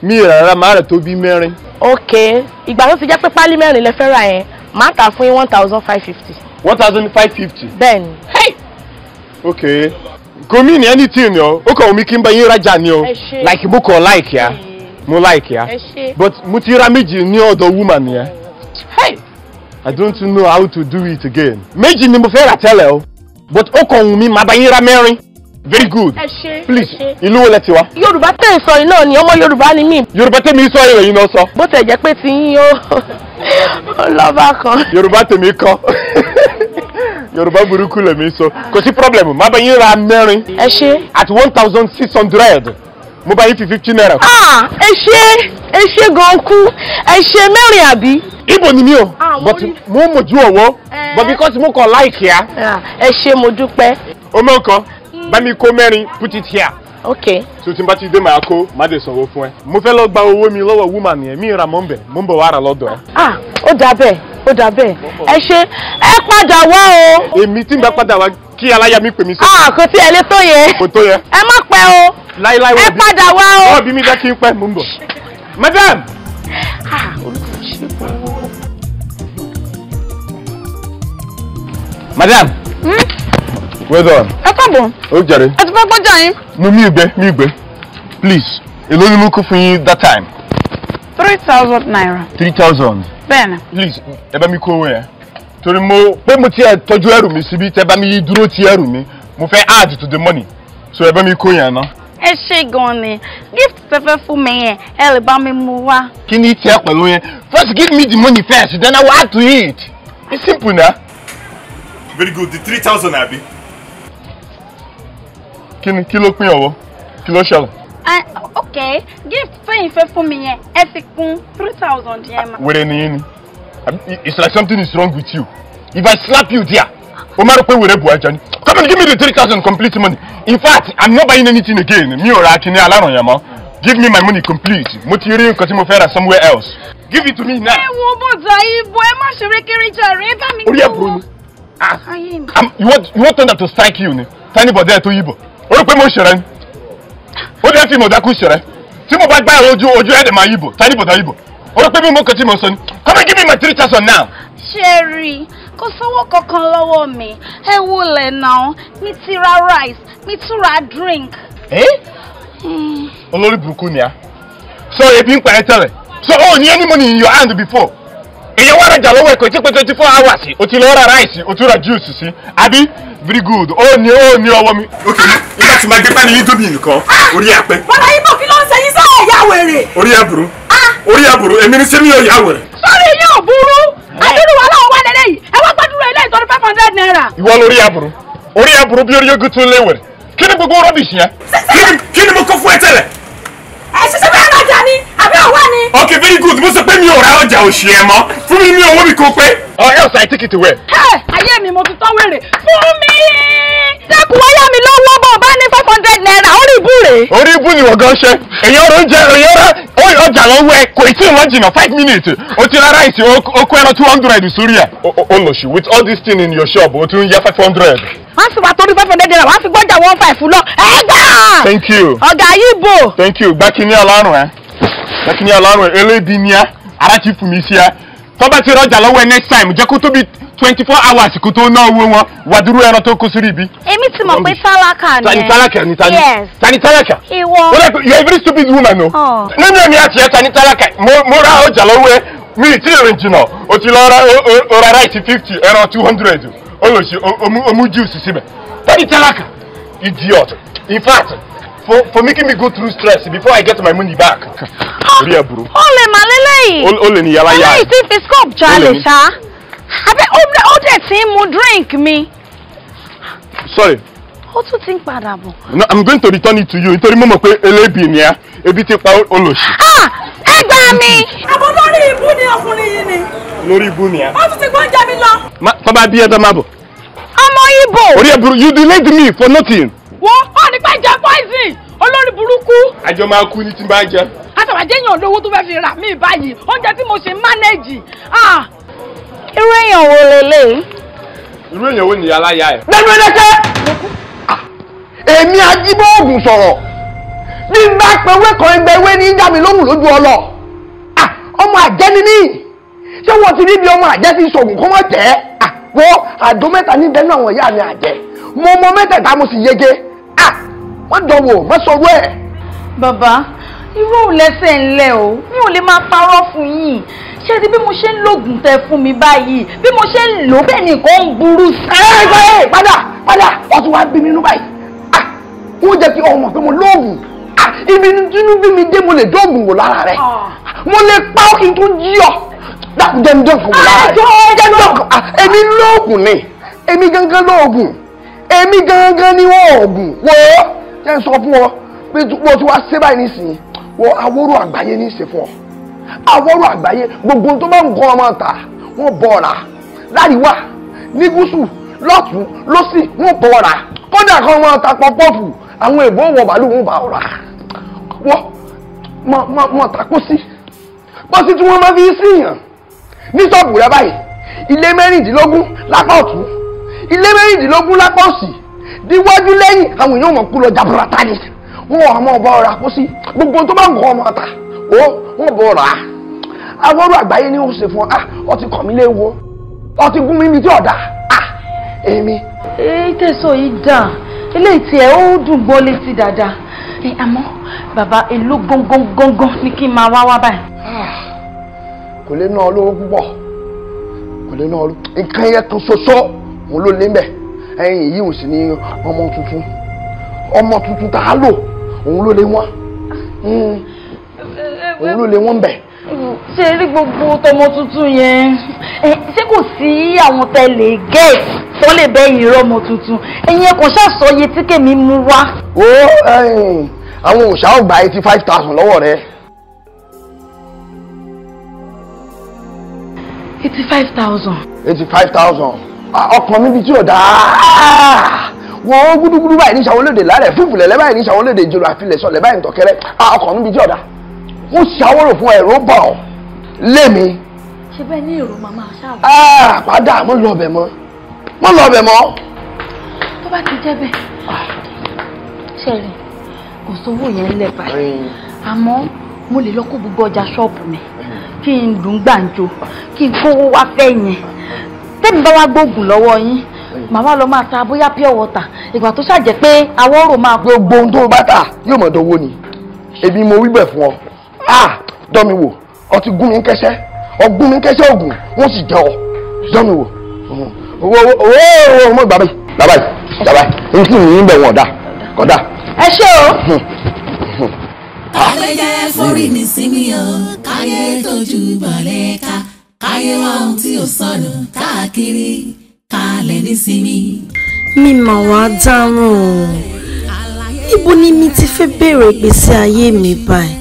mi rárá máa rẹ̀ tó bí mẹ́rin. Okay, ìgbà tó ti jẹ́ pé pálí mẹ́rin lẹ fẹ́ rà yẹn, máa tà fún yín 1,550. 1,550? Bẹ́ẹ̀ni. Hey! Okay. Kò mean anything o, ó kàn mí kí n bá yín rajà ni o. Like mo kàn like ya. Mo like ya. But mo ti ra méjì ní ọ̀dọ̀ woman yẹn. Hey! I don't know how to do it again. Méjì ni mo fẹ́ rà tẹ́lẹ̀ o. But ó kàn wù mí máa bá yín ra mẹ́rin. Very good. Please, ìlú wo lẹ ti wá? Yorùbá tẹ̀ sọ iná ni ọmọ Yorùbá ni mí. Yorùbá tèmi sọ èrè yìí náà sọ. Bó tẹ̀ jẹ́ pé ti yín ó lọ́ba kan. Yorùbá tèmi kọ́. Yorùbá burúkú lèmi sọ. Kò sí problem, máa bá yín ra mẹ́rin. Ẹ ṣé. At 1,600. Mo bá yín fi 50 naira. Ẹ ṣé gan kú. Ẹ ṣé mẹ́rin àbí? Ibo ni mi o. But mo mojú ọwọ́. But because mo kàn like ya. Ẹ ṣé mo dúpẹ́. O mọ̀ nǹkan. Bá mi kó mẹ́rin, put it here. Okay. So tí n bá ti dé màá kó, má dé sanwó fún ẹ. Mo fẹ́ lọ gba owó mi lọ́wọ́ woman yẹn, mi ra mọ́ ń bẹ̀, mo ń bọ̀ wá rà lọ́dọ̀ ẹ. Ó dà bẹ́ẹ̀. Ẹ ṣé, ẹ padà wá o. Èmi tí n bá padà wá kí aláya mi pè mí sí. Kò tí ẹ lè tó yẹ. Kò tó yẹ. Ẹ má pẹ́ o. Láíláí wọ́n bí. Ẹ padà wá o. Wọ́n bí mi jẹ́ kí n pẹ́, mo ń bọ̀. Madam! Madam! Well done. Ẹ káàbọ̀. Ó jàre. Ẹ ti fẹ́ gbọ́jà yín. Mo mi ìgbẹ́. Please, èló ni mo kó fún yín that time? 3,000 naira. 3,000? Bẹ́ẹ̀ni. Please, ẹ bá mi kó owó yẹn. Torí mo ti ẹ̀ tọ́jú ẹrù mi síbi, tẹ bá mi dúró ti ẹrù mi, mo fẹ́ add to the money. So ẹ bá mi kó yẹn ná. Ẹ ṣé gan ni. Gift tẹ́ fẹ́ fún mi yẹn, ẹ lè bá mi mú wá. Kí ni tiẹ̀ pẹ̀lú yẹn? First give me the money first, then I will add to it. It's simple na. Very good, the 3,000 abi. Kí ló pín ọwọ́? Kí ló ṣẹlẹ̀? Okay, gift tẹ́yin fẹ́ fún mi yẹn, ẹ fi kún 3,000 yẹn ma. Wèrè nìyẹn ni. It's like something is wrong with you. If I slap you there, o máa rò pé wèrè bu ẹja ni. Come and give me the 3,000 complete money. In fact, I'm not buying anything again. Mi ò ra kíní alárùn yẹn mọ́. Give me my money complete. Mo ti rí nǹkan tí mo fẹ́ rà somewhere else. Give it to me now. Ẹ wo bọ̀dà ibo ẹ má ṣeré kéré jàre ẹ bá mi kú. Orí ẹ̀ burú ni. You want thunder to strike you ni? Tiny bọ̀dá ẹ̀ tó yíbọ̀. O rò pé mo ṣẹ̀rẹ̀ ni? Ó dẹ́ fi mọ̀dákú ṣẹ̀rẹ̀. Tí mo bá gbá ojú ẹ̀ dẹ̀ máa yíbọ̀. Tiny bọ̀dá yíbọ̀. O rò pé bí mo kàn tí mo sọ ni? Come and give me my 3,000 now. Sherry, kò sówó kankan lọ́wọ́ mi. Ẹ wọlé náà, mi ti ra rice, mi tún ra drink. Olórí burúkú ni a. So ebi ń pa ẹ tẹ́lẹ̀. So o ní any money in your hand before. Èyàn wá rajà lọ́wọ́ ẹ̀kọ́ tí pé 24 hours. O ti lọ ra rice, o tún ra juice sí. Àbí? Very good. Ó ní ọwọ́ mi. Ok, nígbà tí máa gbé pání yín tóbi nìkan, orí ẹ̀ pẹ́. Bọ́lá yín bọ̀ kí ló ń ṣe yín sọ́ọ̀ ìyá wèrè. Orí ẹ̀ burú, èmi ní sẹ́mi yóò yá wèrè. Sọ́rí yóò burú. Adúrú wa náà wà lẹ́lẹ́ yìí. Ẹ wá gbàdúrà ilé ìtọ́jú 500 naira. Ìwọ lórí àbúrò. Orí àbúrò bí orí yóò tún léwèrè. Kí ni gbogbo rubbish yẹn? Kí ni mo kọ́ fún ẹ tẹ́lẹ̀? Ẹ ṣiṣẹ́ bẹ́ẹ̀ lọ́jà ni, àbí ọ̀wá ni. Ok, very good. Mo sọ pé mi ò ra ọjà òṣì ẹ̀ mọ́. Fún mi ní owó mi kò pé. Or else I take it away. Ayé mi mo ti tọ́ wèrè. Fún mi. Dẹ́kun wáyà mi lọ́wọ́ bọ̀ bá ní 500 naira. Orí ibú rè. Orí ibú ni wọ́n gan ṣe. Èyàn ọ̀rọ̀ jẹ ọjà lọ́wọ́ ẹ kò tí ì wọ́n jìnnà 5 minutes. O ti ra rice o kó ẹran 200 sórí ẹ̀. O lọ sí with all this thing in your shop o tún yẹ 500. Wọ́n sì wá torí 500 naira wọ́n fi gbọ́jà 15 lọ. Ẹ gbà. Thank you. Ọ̀gá yìí bò. Thank you. Gbá kíní ọlọ́run ẹ. Gbá kíní ọlọ́run ẹ. Elébi ni ẹ. Ara ti fún mi sí ẹ. Tó bá ti rọjà lọ́wọ́ ẹ next time jẹ́ kó tóbi 24 hours kò tó ná owó wọn wà dúró ẹran tó kó sórí ibi. Èmi ti mọ̀ pé tálákà ni ẹ. Tani tálákà ni tani. Yes. Tani tálákà. Ìwọ. You're a very stupid woman o. Nínú ẹ̀mí àti ẹ̀ tani tálákà mo ra ọjà lọ́wọ́ ẹ mi ì tí ì rìn jìnnà o ti lọ ra ráìtì 50 ẹran 200 o lọ sí omu juice síbẹ̀. Tani tálákà idiot. In fact for making me go through stress before I get my money back. Orí ẹ̀ burú. Ó lè mà lélẹ́yìí. Ó lè ní yàrá yá. Eléyìí tí fi scope jalè ṣá. Abẹ́ ó dẹ̀ tí ń mu drink mi. Sorry. Ó tún ti ń padà bọ̀. No, I'm going to return it to you nítorí mo mọ̀ pé elébi ni ẹ́ ebi ti pa olóṣì. Ẹ gbà mí. Àbọ̀ lórí ibú ni ọkùnrin yìí ni. Lórí ibú ni ẹ́. Ó tún ti gbọ́njà mi lọ. Tọ́ba bí ẹjọ́ máa bọ̀. Ọmọ Igbo. Orí ẹ̀ burú, you delayed me for nothing. Wọ́n ní pẹ́ jẹ́ poison olórí burúkú. Àjọ máa kú ní tí n bá jẹ. Àtàwájẹ́yàn lówó tó fẹ́ fi rà mí báyìí oúnjẹ tí mo ṣe mánéjì. Irú èèyàn wo lélẹ̀? Irú èèyàn wo ni aláya ẹ̀? Lẹ́nu ẹlẹ́kẹ́! Èmi ajíbọ̀ọ̀gùn sọ̀rọ̀. Bí n bá pẹ́ wẹ́kọ̀ ẹgbẹ́ ewé ní dá mi lóhùn lójú ọlọ. Ọmọ àjẹ́ ni mí. Ṣé wọ́n ti rí bí ọmọ àjẹ́ ti ṣògùn kó mọ̀ jẹ́? Wọ́n àdó mẹ́ta ní bẹ́ẹ̀ náà àwọn ìyá mi àjẹ́. Mo mọ mẹ́tẹ̀ẹ̀ta mo sì yege. Wọ́n dánwò mọ́sọ̀rọ̀ ẹ̀. Bàbá, irú lẹ́sẹ̀ ńlẹ̀ o, mi ò lè máa parọ́ fún yín. Ṣé ti bí mo ṣe ń lògùn tẹ fún mi báyìí, bí mo ṣe ń lò bẹ́ẹ̀ nìkan ń burú sí. Padà, ọtún wá bí mi nínú báyìí. Wọ́n jẹ́ kí ọmọ pé mo lóògùn. Ibi inú bí mi dé mo lè dóògùn wò lára rẹ̀. Mo lè pa ọ́ kí n tún jí ọ. Dákun jẹ́ mi dóògùn wò lára rẹ̀. Èmi lóògùn ni, èmi gangan lóògùn. Èmi gangan ni wọ́n ògùn. Wò ó, jẹ́ n sọ fún ọ pé mo ti wá ṣe báyìí nísìnyí. Wọ́n awóró àgbáyé ní í ṣe fún ọ. Awóró àgbáyé gbogbo tó bá ń kọ́ ọmọ ta wọ́n bọ̀ ọ̀rà láríwá ní gúúsù lọ́tún lọ́sì wọ́n bọ̀ ọ̀rà kódà kan ọmọ ta pọ́pọ́ọ̀fù àwọn èèbó wọ bàálù wọn bá ọ̀rà wọ́n mọ̀ takó sí bọ́sí tí wọ́n máa fi síyàn ní ṣọ́ọ̀bù rẹ báyìí ilé 16 lápá ọ̀tún ilé 16 lápá òsì díwájú lẹ́yìn àwọn èèyàn mọ̀ kú lọ jaburata ni wọ́n wà mọ́ ọba ọ̀rà kó sí gbogbo tó bá ń kọ́ ọmọ ta wọ́n bọ̀ ọ̀rà awọ́rò àgbáyé ni ó ṣe fún ọ ti kọ̀ mí léwu ọ ti gún mi ní tí ọ̀dà èmi. Tẹ̀sán yìí dà eléyìí tí ẹ ó dùn gbọ́ létí dáadáa àmọ́ bàbá èló gángan ni kí n máa wá báyìí. kò lè ná ọ lówó púpọ̀ kò lè ná ọ lówó nǹkan yẹn kan ṣoṣo òun ló lé mbẹ ẹ̀yìn yìí ò sì ní ọmọ tuntun tá a lò òun ló lé wọn òun ló lé wọn bẹ. Ṣé rí gbogbo tọmọ tuntun yẹn ṣé kò sí àwọn tẹ́lẹ̀ gẹẹsì tó lè bẹ ìrọ ọmọ tuntun ẹ̀yin kò ṣàṣọ iye tí kèmí mú wá. àwọn òṣà ọgbà 85,000 lọ́wọ́ rẹ. 85,000. 85,000 ọkàn mi bí tí ò dáa wọ́n gúdúgúdú báyìí ní ìṣàwọlódé lálẹ́ fúfúlẹ̀lẹ́ báyìí ní ìṣàwọlódé ìjọba àfilẹ̀ sọlẹ̀ báyìí tọ̀kẹ́rẹ́ ọkàn mi bí tí ò dáa wọ́n ṣàwọ́rò fún ẹ̀rọ bọ̀ ọ́ lémi. ṣé bẹ́ẹ̀ ní èrò màmá ṣáà. padà mo lọ ọbẹ̀ mọ́ mo lọ ọbẹ̀ mọ́. tó bá ti jẹ́ bẹ́ẹ̀ ṣẹlẹ̀ kò sówó yẹn lẹ̀ báyìí àmọ́ mo lè lọ kó gbogbo ọjà ṣọ́ọ̀bù mi kí n dùn gbàǹjo kí n kówó wá fẹ́ yẹn tẹ́mi bá wá gbóògùn lọ́wọ́ yín màmá lọ máa ta bóyá pure water ìgbà tó ṣàjẹ́ pé awọ́rò máa. gbogbo ohun tó bá tà yóò mọ̀ dánwó ni èmi mo wí bẹ̀ fún ọ dán mi wò ọtí gún mi kẹsẹ́ ọgún mi kẹsẹ́ ògùn wọ́n sì jẹ́ ọ dán mi wò owó ọmọ ìgbà báyìí n kì í bẹ̀ wọ́n kọ́dà. ẹ ṣé o. Ayẹyẹ forí mi sí mi o, káyé tójú bọ̀lẹ́ ká, káyé wá ohun tí ó sọnù káàkiri, kálẹ̀ ní sinmi. Mi mà wá dáràn o, níbo ni mi ti fẹ́ bẹ̀rẹ̀ ìgbésí ayé mi báyìí?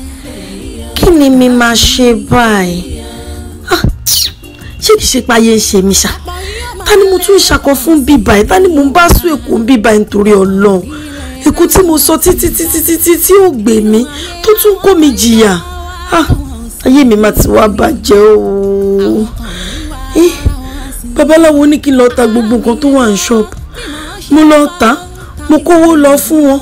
Kí ni mi máa ṣe báyìí? Ṣé kìí ṣe páyé ń ṣe mi ṣá? Ta ni mo tún ṣàkọ fún bíbá ẹ̀? Ta ni mo ń bá sún èkó ń bíbá ẹ̀ nítorí Ọlọ́run? Èkó tí mo sọ títí tí ó gbè mí tó tún kó mi jìyà. Ayé mi máa ti wá bàjẹ́ o. Babaláwo ní kí n lọ ta gbogbo nǹkan tó wà ní ṣọ́ọ̀bù. Mo lọ tà, mo kówó lọ fún wọn.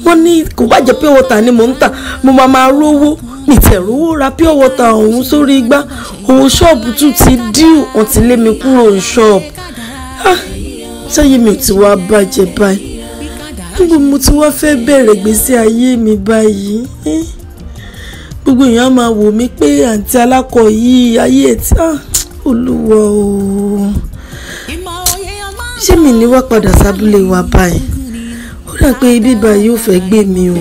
Wọ́n ní kò bá jẹ́ pé wọ́tà ni mò ń tà, mo máa rówó mi tẹ̀rówó ra pure water òun sórí igbá òun ṣọ́ọ̀bù tún ti díù wọ́n ti lé mi kúrò ní ṣọ́ọ̀bù. Ṣáyé mi ò ti wá bàjẹ́ báyìí níbo mo ti wá fẹ́ bẹ̀rẹ̀ gbèsè ayé mi báyìí. Gbogbo èèyàn máa wò mí pé àǹtí alákọ̀ yìí ayé ẹ̀ tí Olúwa o. Ṣé mi ní wá padà sábúlé wa báyìí? Ó dà pé ibi báyìí ò fẹ́ gbé mi o.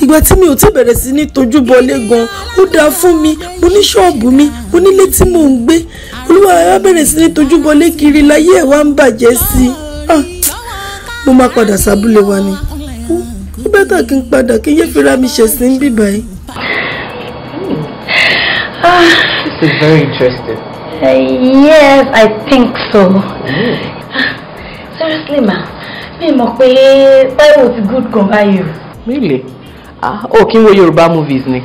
Ìgbà tí mi ò ti bẹ̀rẹ̀ sí ní tójú bọlé gan ó dáa fún mi, mo ní ṣọ́ọ̀bù mi, mo nílé tí mò ń gbé. Olúwa á bẹ̀rẹ̀ sí ní tójú bọlé kiri láyé ẹ̀ wá ń bàjẹ́ sí i. Mo máa padà sábúlé wa ni. Ó bẹ́tà kí n padà kí n yé fira mi ṣẹ̀sín bí báyìí. This is very interesting. Yes, I think so. Seriously, ma, mi mọ̀ pé Táíwò ti good gan báyìí. Really? O kí n wo Yorùbá movies ni?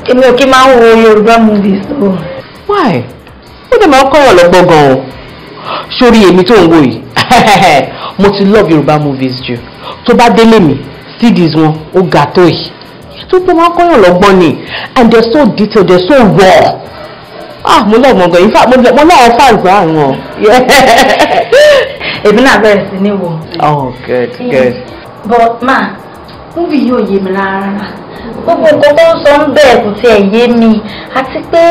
Èmi ò kí máa ń wo Yorùbá movies o. Why? Ó dẹ̀ máa ń kọ́yàn lọ́gbọ́n gan o. Sórí èmi tó ń wo yìí, mo ti love Yorùbá movies jù. Tó bá délé mi, CDs wọn ó ga tó yìí. Tó bá máa ń kọ́yàn lọ́gbọ́n ni, and they're so detailed, they're so raw. Mo love wọn gan. In fact, mo love fans àwọn. Èmi náà bẹ̀rẹ̀ sí ní wo. Oh, good, good. But ma, movie yóò yé mi rárá. Gbogbo nǹkan tó ń sọ ń bẹ̀ kò tiẹ̀ yé mi. Àti pé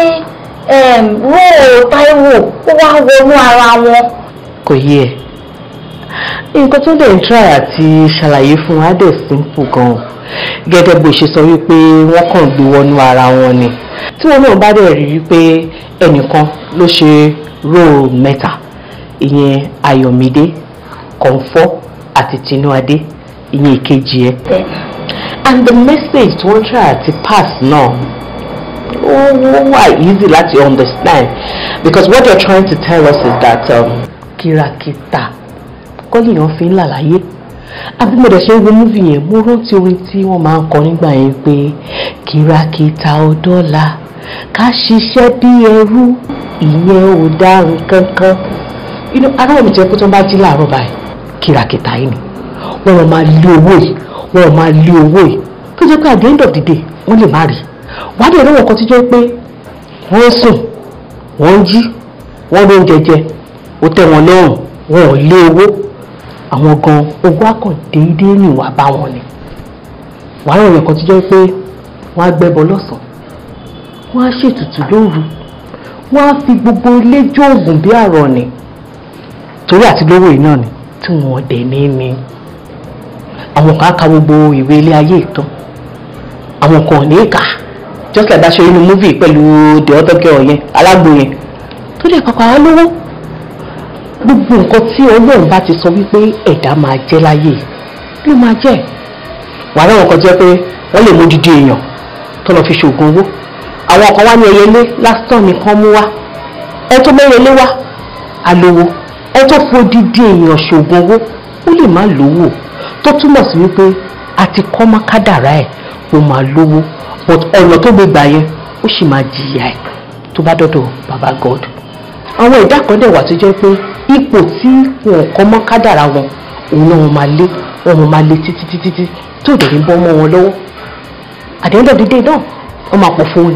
róò Táíwò ó wá wọnú ara wọn. Kò yé ẹ. Nǹkan tó dẹ̀ ń try àti ṣàlàyé fún wa dẹ̀ simple gan. Gẹ́gẹ́ bó ṣe sọ wípé wọ́n kàn gbé wọnú ara wọn ni. Tí wọn náà bá dẹ̀ rí wípé ẹnìkan ló ṣe róò mẹ́ta, ìyẹn Ayọ̀mídé, Kọ̀ǹfọ́ àti Tinúadé, ìyẹn ìkejì ẹ. And the message tí wọ́n try àti pass náà ó wà easy láti understand, because what they're trying to tell us is that kìràkìtà kọ́ lèèyàn fi ń là láyé. Àbí mo dẹ̀ ṣe ń wo múfì yẹn, mo rántí orin tí wọ́n máa ń kọ nígbà yẹn pé kìràkìtà ò dọ́là ká ṣiṣẹ́ bí ẹrú ìyẹn ò dá nǹkan kan. Aráwọ̀ mi jẹ́ pé tó ń bá jí láàárọ̀ báyìí kìràkìtà yìí ni wọ́n máa lé owó yìí, wọ́n máa lé owó yìí tó jẹ́ pé at the end of the day wọ́n lè má rí. Wàá dẹ̀ lọ́wọ́ kan tó jẹ́ pé wọ́n ń sùn, wọ́n ń jí, wọ́n ló ń jẹjẹ, ó tẹ́ wọn lọ́rùn, wọn ò lé owó. Àwọn gan owó akàn déédéé ní ìwà bá wọn ni. Wàá lọ́wọ́ kan tó jẹ́ pé wọ́n á gbẹ́bọ lọ́sàn-án, wọ́n á ṣètùtù lóru, wọ́n á fi gbogbo ilé jó oògùn bí àrọ̀ ni. Torí àti lówó yìí náà ni tí wọ́n dẹ̀ ní. Àwọn kan á ka gbogbo ìwé ilé ayé ìtàn, àwọn kan ò ní kà, just like that ṣe inú movie pẹ̀lú the other girl yẹn, alágbó yẹn, tó lè pàpà wá lówó. Gbogbo nǹkan tí Ọlọ́run bá ti sọ wípé ẹ̀dá máa jẹ́ láyé ló máa jẹ́. Wàá láwọn kan jẹ́ pé wọ́n lè mú dídí èèyàn tó lọ fi ṣoògùn owó. Àwọn kan wá ní ẹyẹlé lásán nìkan mú wá. Ẹ tó mẹ́yẹlé wá alówó, ẹ tó fodídí èèyàn ṣoògùn owó ó lè má lówó, tó túmọ̀ sí wípé a ti kọ́ mọ́ kádàrá ẹ̀ ó máa lówó, but ọ̀nà tó gbé gbà yẹn ó sì máa jìyà ẹ̀ tó bá dọ́dọ̀ baba God. Àwọn ìdá kan dẹ̀ wà tó jẹ́ pé ipò tí wọn kọ́ mọ́ kádàrá wọn òun náà wọn máa lé títí tó dẹ̀ ní bọ́ mọ́ wọn lọ́wọ́. At the end of the day náà wọ́n máa pọ̀ fún wọn.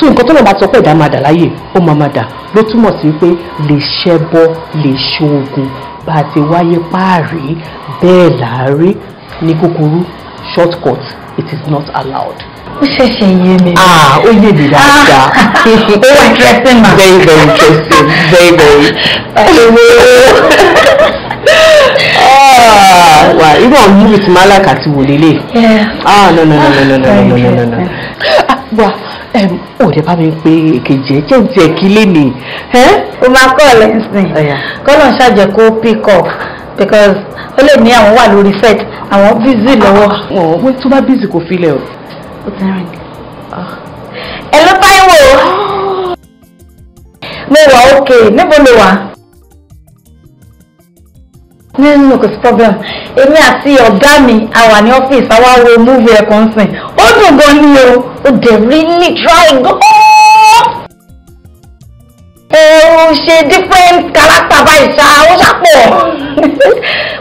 So nǹkan tó náà bá sọ pé ìdá máa dà láyè ó máa dà ló túmọ̀ sí pé lè ṣẹbọ lè ṣoògùn bá a ti wáyé páàrí bẹ́ẹ̀ láàárí. Ní kúkúrú shortcut, it is not allowed. Ó ṣẹ̀ṣẹ̀ yé mi. Ó yé mi dáadáa. Ó wà interesting ma. Very very interesting, very very. Wà irú àwọn múlù tí máa láìka ti wò lélẹ̀. No. Wà ó dẹ̀ bá mi pé èkejì ẹ̀ jẹ́ ní ti ẹ̀kí lénìí. Ó máa kọ́ ọ̀ lẹ́sìn. Kọ́lọ̀ ṣàjẹ́ kó pick up because ó lè ní àwọn wà lórí set, àwọn busy lọ́wọ́. Wọ́n tó bá busy kò filẹ̀ o. Ó ti rìn. Ẹ ló Táíwò. Mo wà okay, níbo lo wà? Nínú kò sí problem. Èmi àti ọ̀gá mi a wà ní ọ́fíìsì àwa wo movie ẹ̀kan sìn. Ó dùn gan ni o. Ó dẹ̀ really try gan. Ó ṣe different character báyìí ṣá, ó ṣàpọ̀.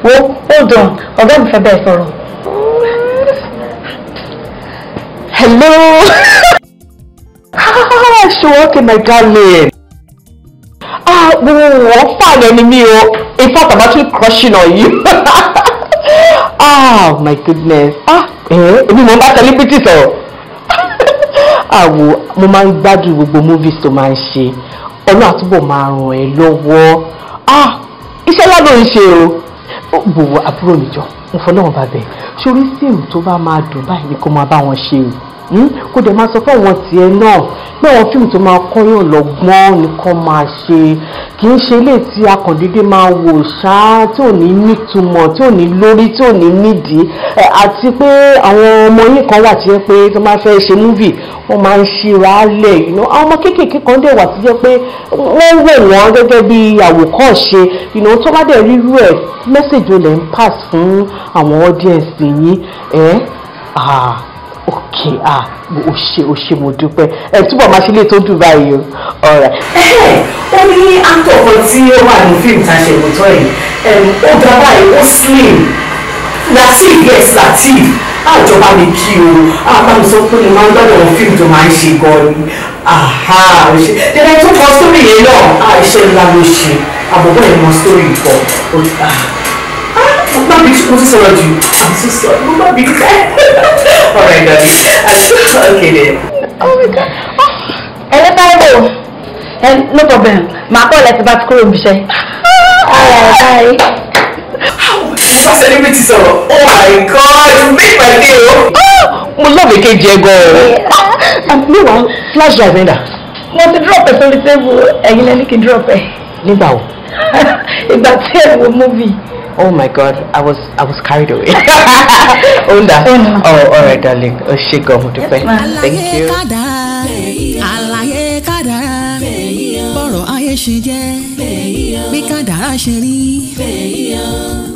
Wo hold on, ọ̀gá mi fẹ́ bẹ́ẹ̀ sọ̀rọ̀. Hello. Sure, okay, my darling. What's fine, enemy? In fact, I'm actually crushing on you. Oh my goodness. Èmi mo bá celebrity sọ. Mo máa ń gbádùn gbogbo movies tó máa ń ṣe. Ọlọ́run àtúbọ̀ máa ràn ẹ́ lọ́wọ́. Iṣẹ́ ńlá ló ń ṣe o. Gbogbo àbúrò mi jọ, mo fọlọ́run bá bẹ̀. Sórí fíìmù tó bá máa dùn báyìí ni kó máa bá wọn ṣe o. Kó dẹ̀ máa sọ fún àwọn tiẹ̀ náà pé àwọn fíìmù tó máa kọ́yàn lọ́gbọ́n nìkan máa ṣe. Kì í ṣe ilé tí akọ̀dédé máa wò ṣáá tí ò ní nítumọ̀ tí ò ní lórí tí ò ní nídìí àti pé àwọn ọmọ yìí kan wà tí jẹ́ pé tó máa fẹ́ ṣe múvì wọ́n máa ń ṣíra lẹ̀ àwọn ọmọ kéékèèké kan dẹ̀ wà tí jẹ́ pé wọ́n wò wọ́n gẹ́gẹ́ bí àwòkọ́ṣe tó bá dẹ̀ rírú ẹ̀ mẹ́sàgì olè ń pass fún àwọn audience yìí okay o ṣe mo dúpẹ́ túbọ̀ máa ṣe ilé tó dùn báyìí o ọ̀rẹ́. Ó ní actor kan tí ó wà ní fíìmù tá a ṣe ìwòtọ́ yìí ó ga báyìí ó slim Latif yes Latif àjọba mi kí o àbámi sọ pé mo máa ń gbọ́dọ̀ wọn fíìmù tó máa ń ṣe gan ni ṣe dẹ́rẹ́ tó kọ sórí yẹn náà iṣẹ́ ńlá ló ṣe àbọ̀bọ̀ ẹ̀ mọ sórí ìfọ̀ mo má bí mo ti sọ̀rọ̀ jù I'm so sorry mo má bí alright darling okay then. Oh my God. Táíwò no problem màá kọ́ lẹ́tí bá ti kúrò níbi iṣẹ́. Bye. Celebrity sọ̀rọ̀. Oh my God, you make my day o. Mo love èkejì ẹ gan-an. Meanwhile, flash drive nígbà. Mo ti drop ẹ sórí table ẹ̀yin lẹ́ni kí n drop ẹ. Nígbà wo? Ìgbà tí ẹ wo movie. Oh my God, I was carried away. Oh, all right, darling. Ṣé gan mo dúpẹ́. Thank you. Àlàyé kádàrá bọ́rọ̀ ayé ṣe jẹ́ bí kádàrá ṣe rí.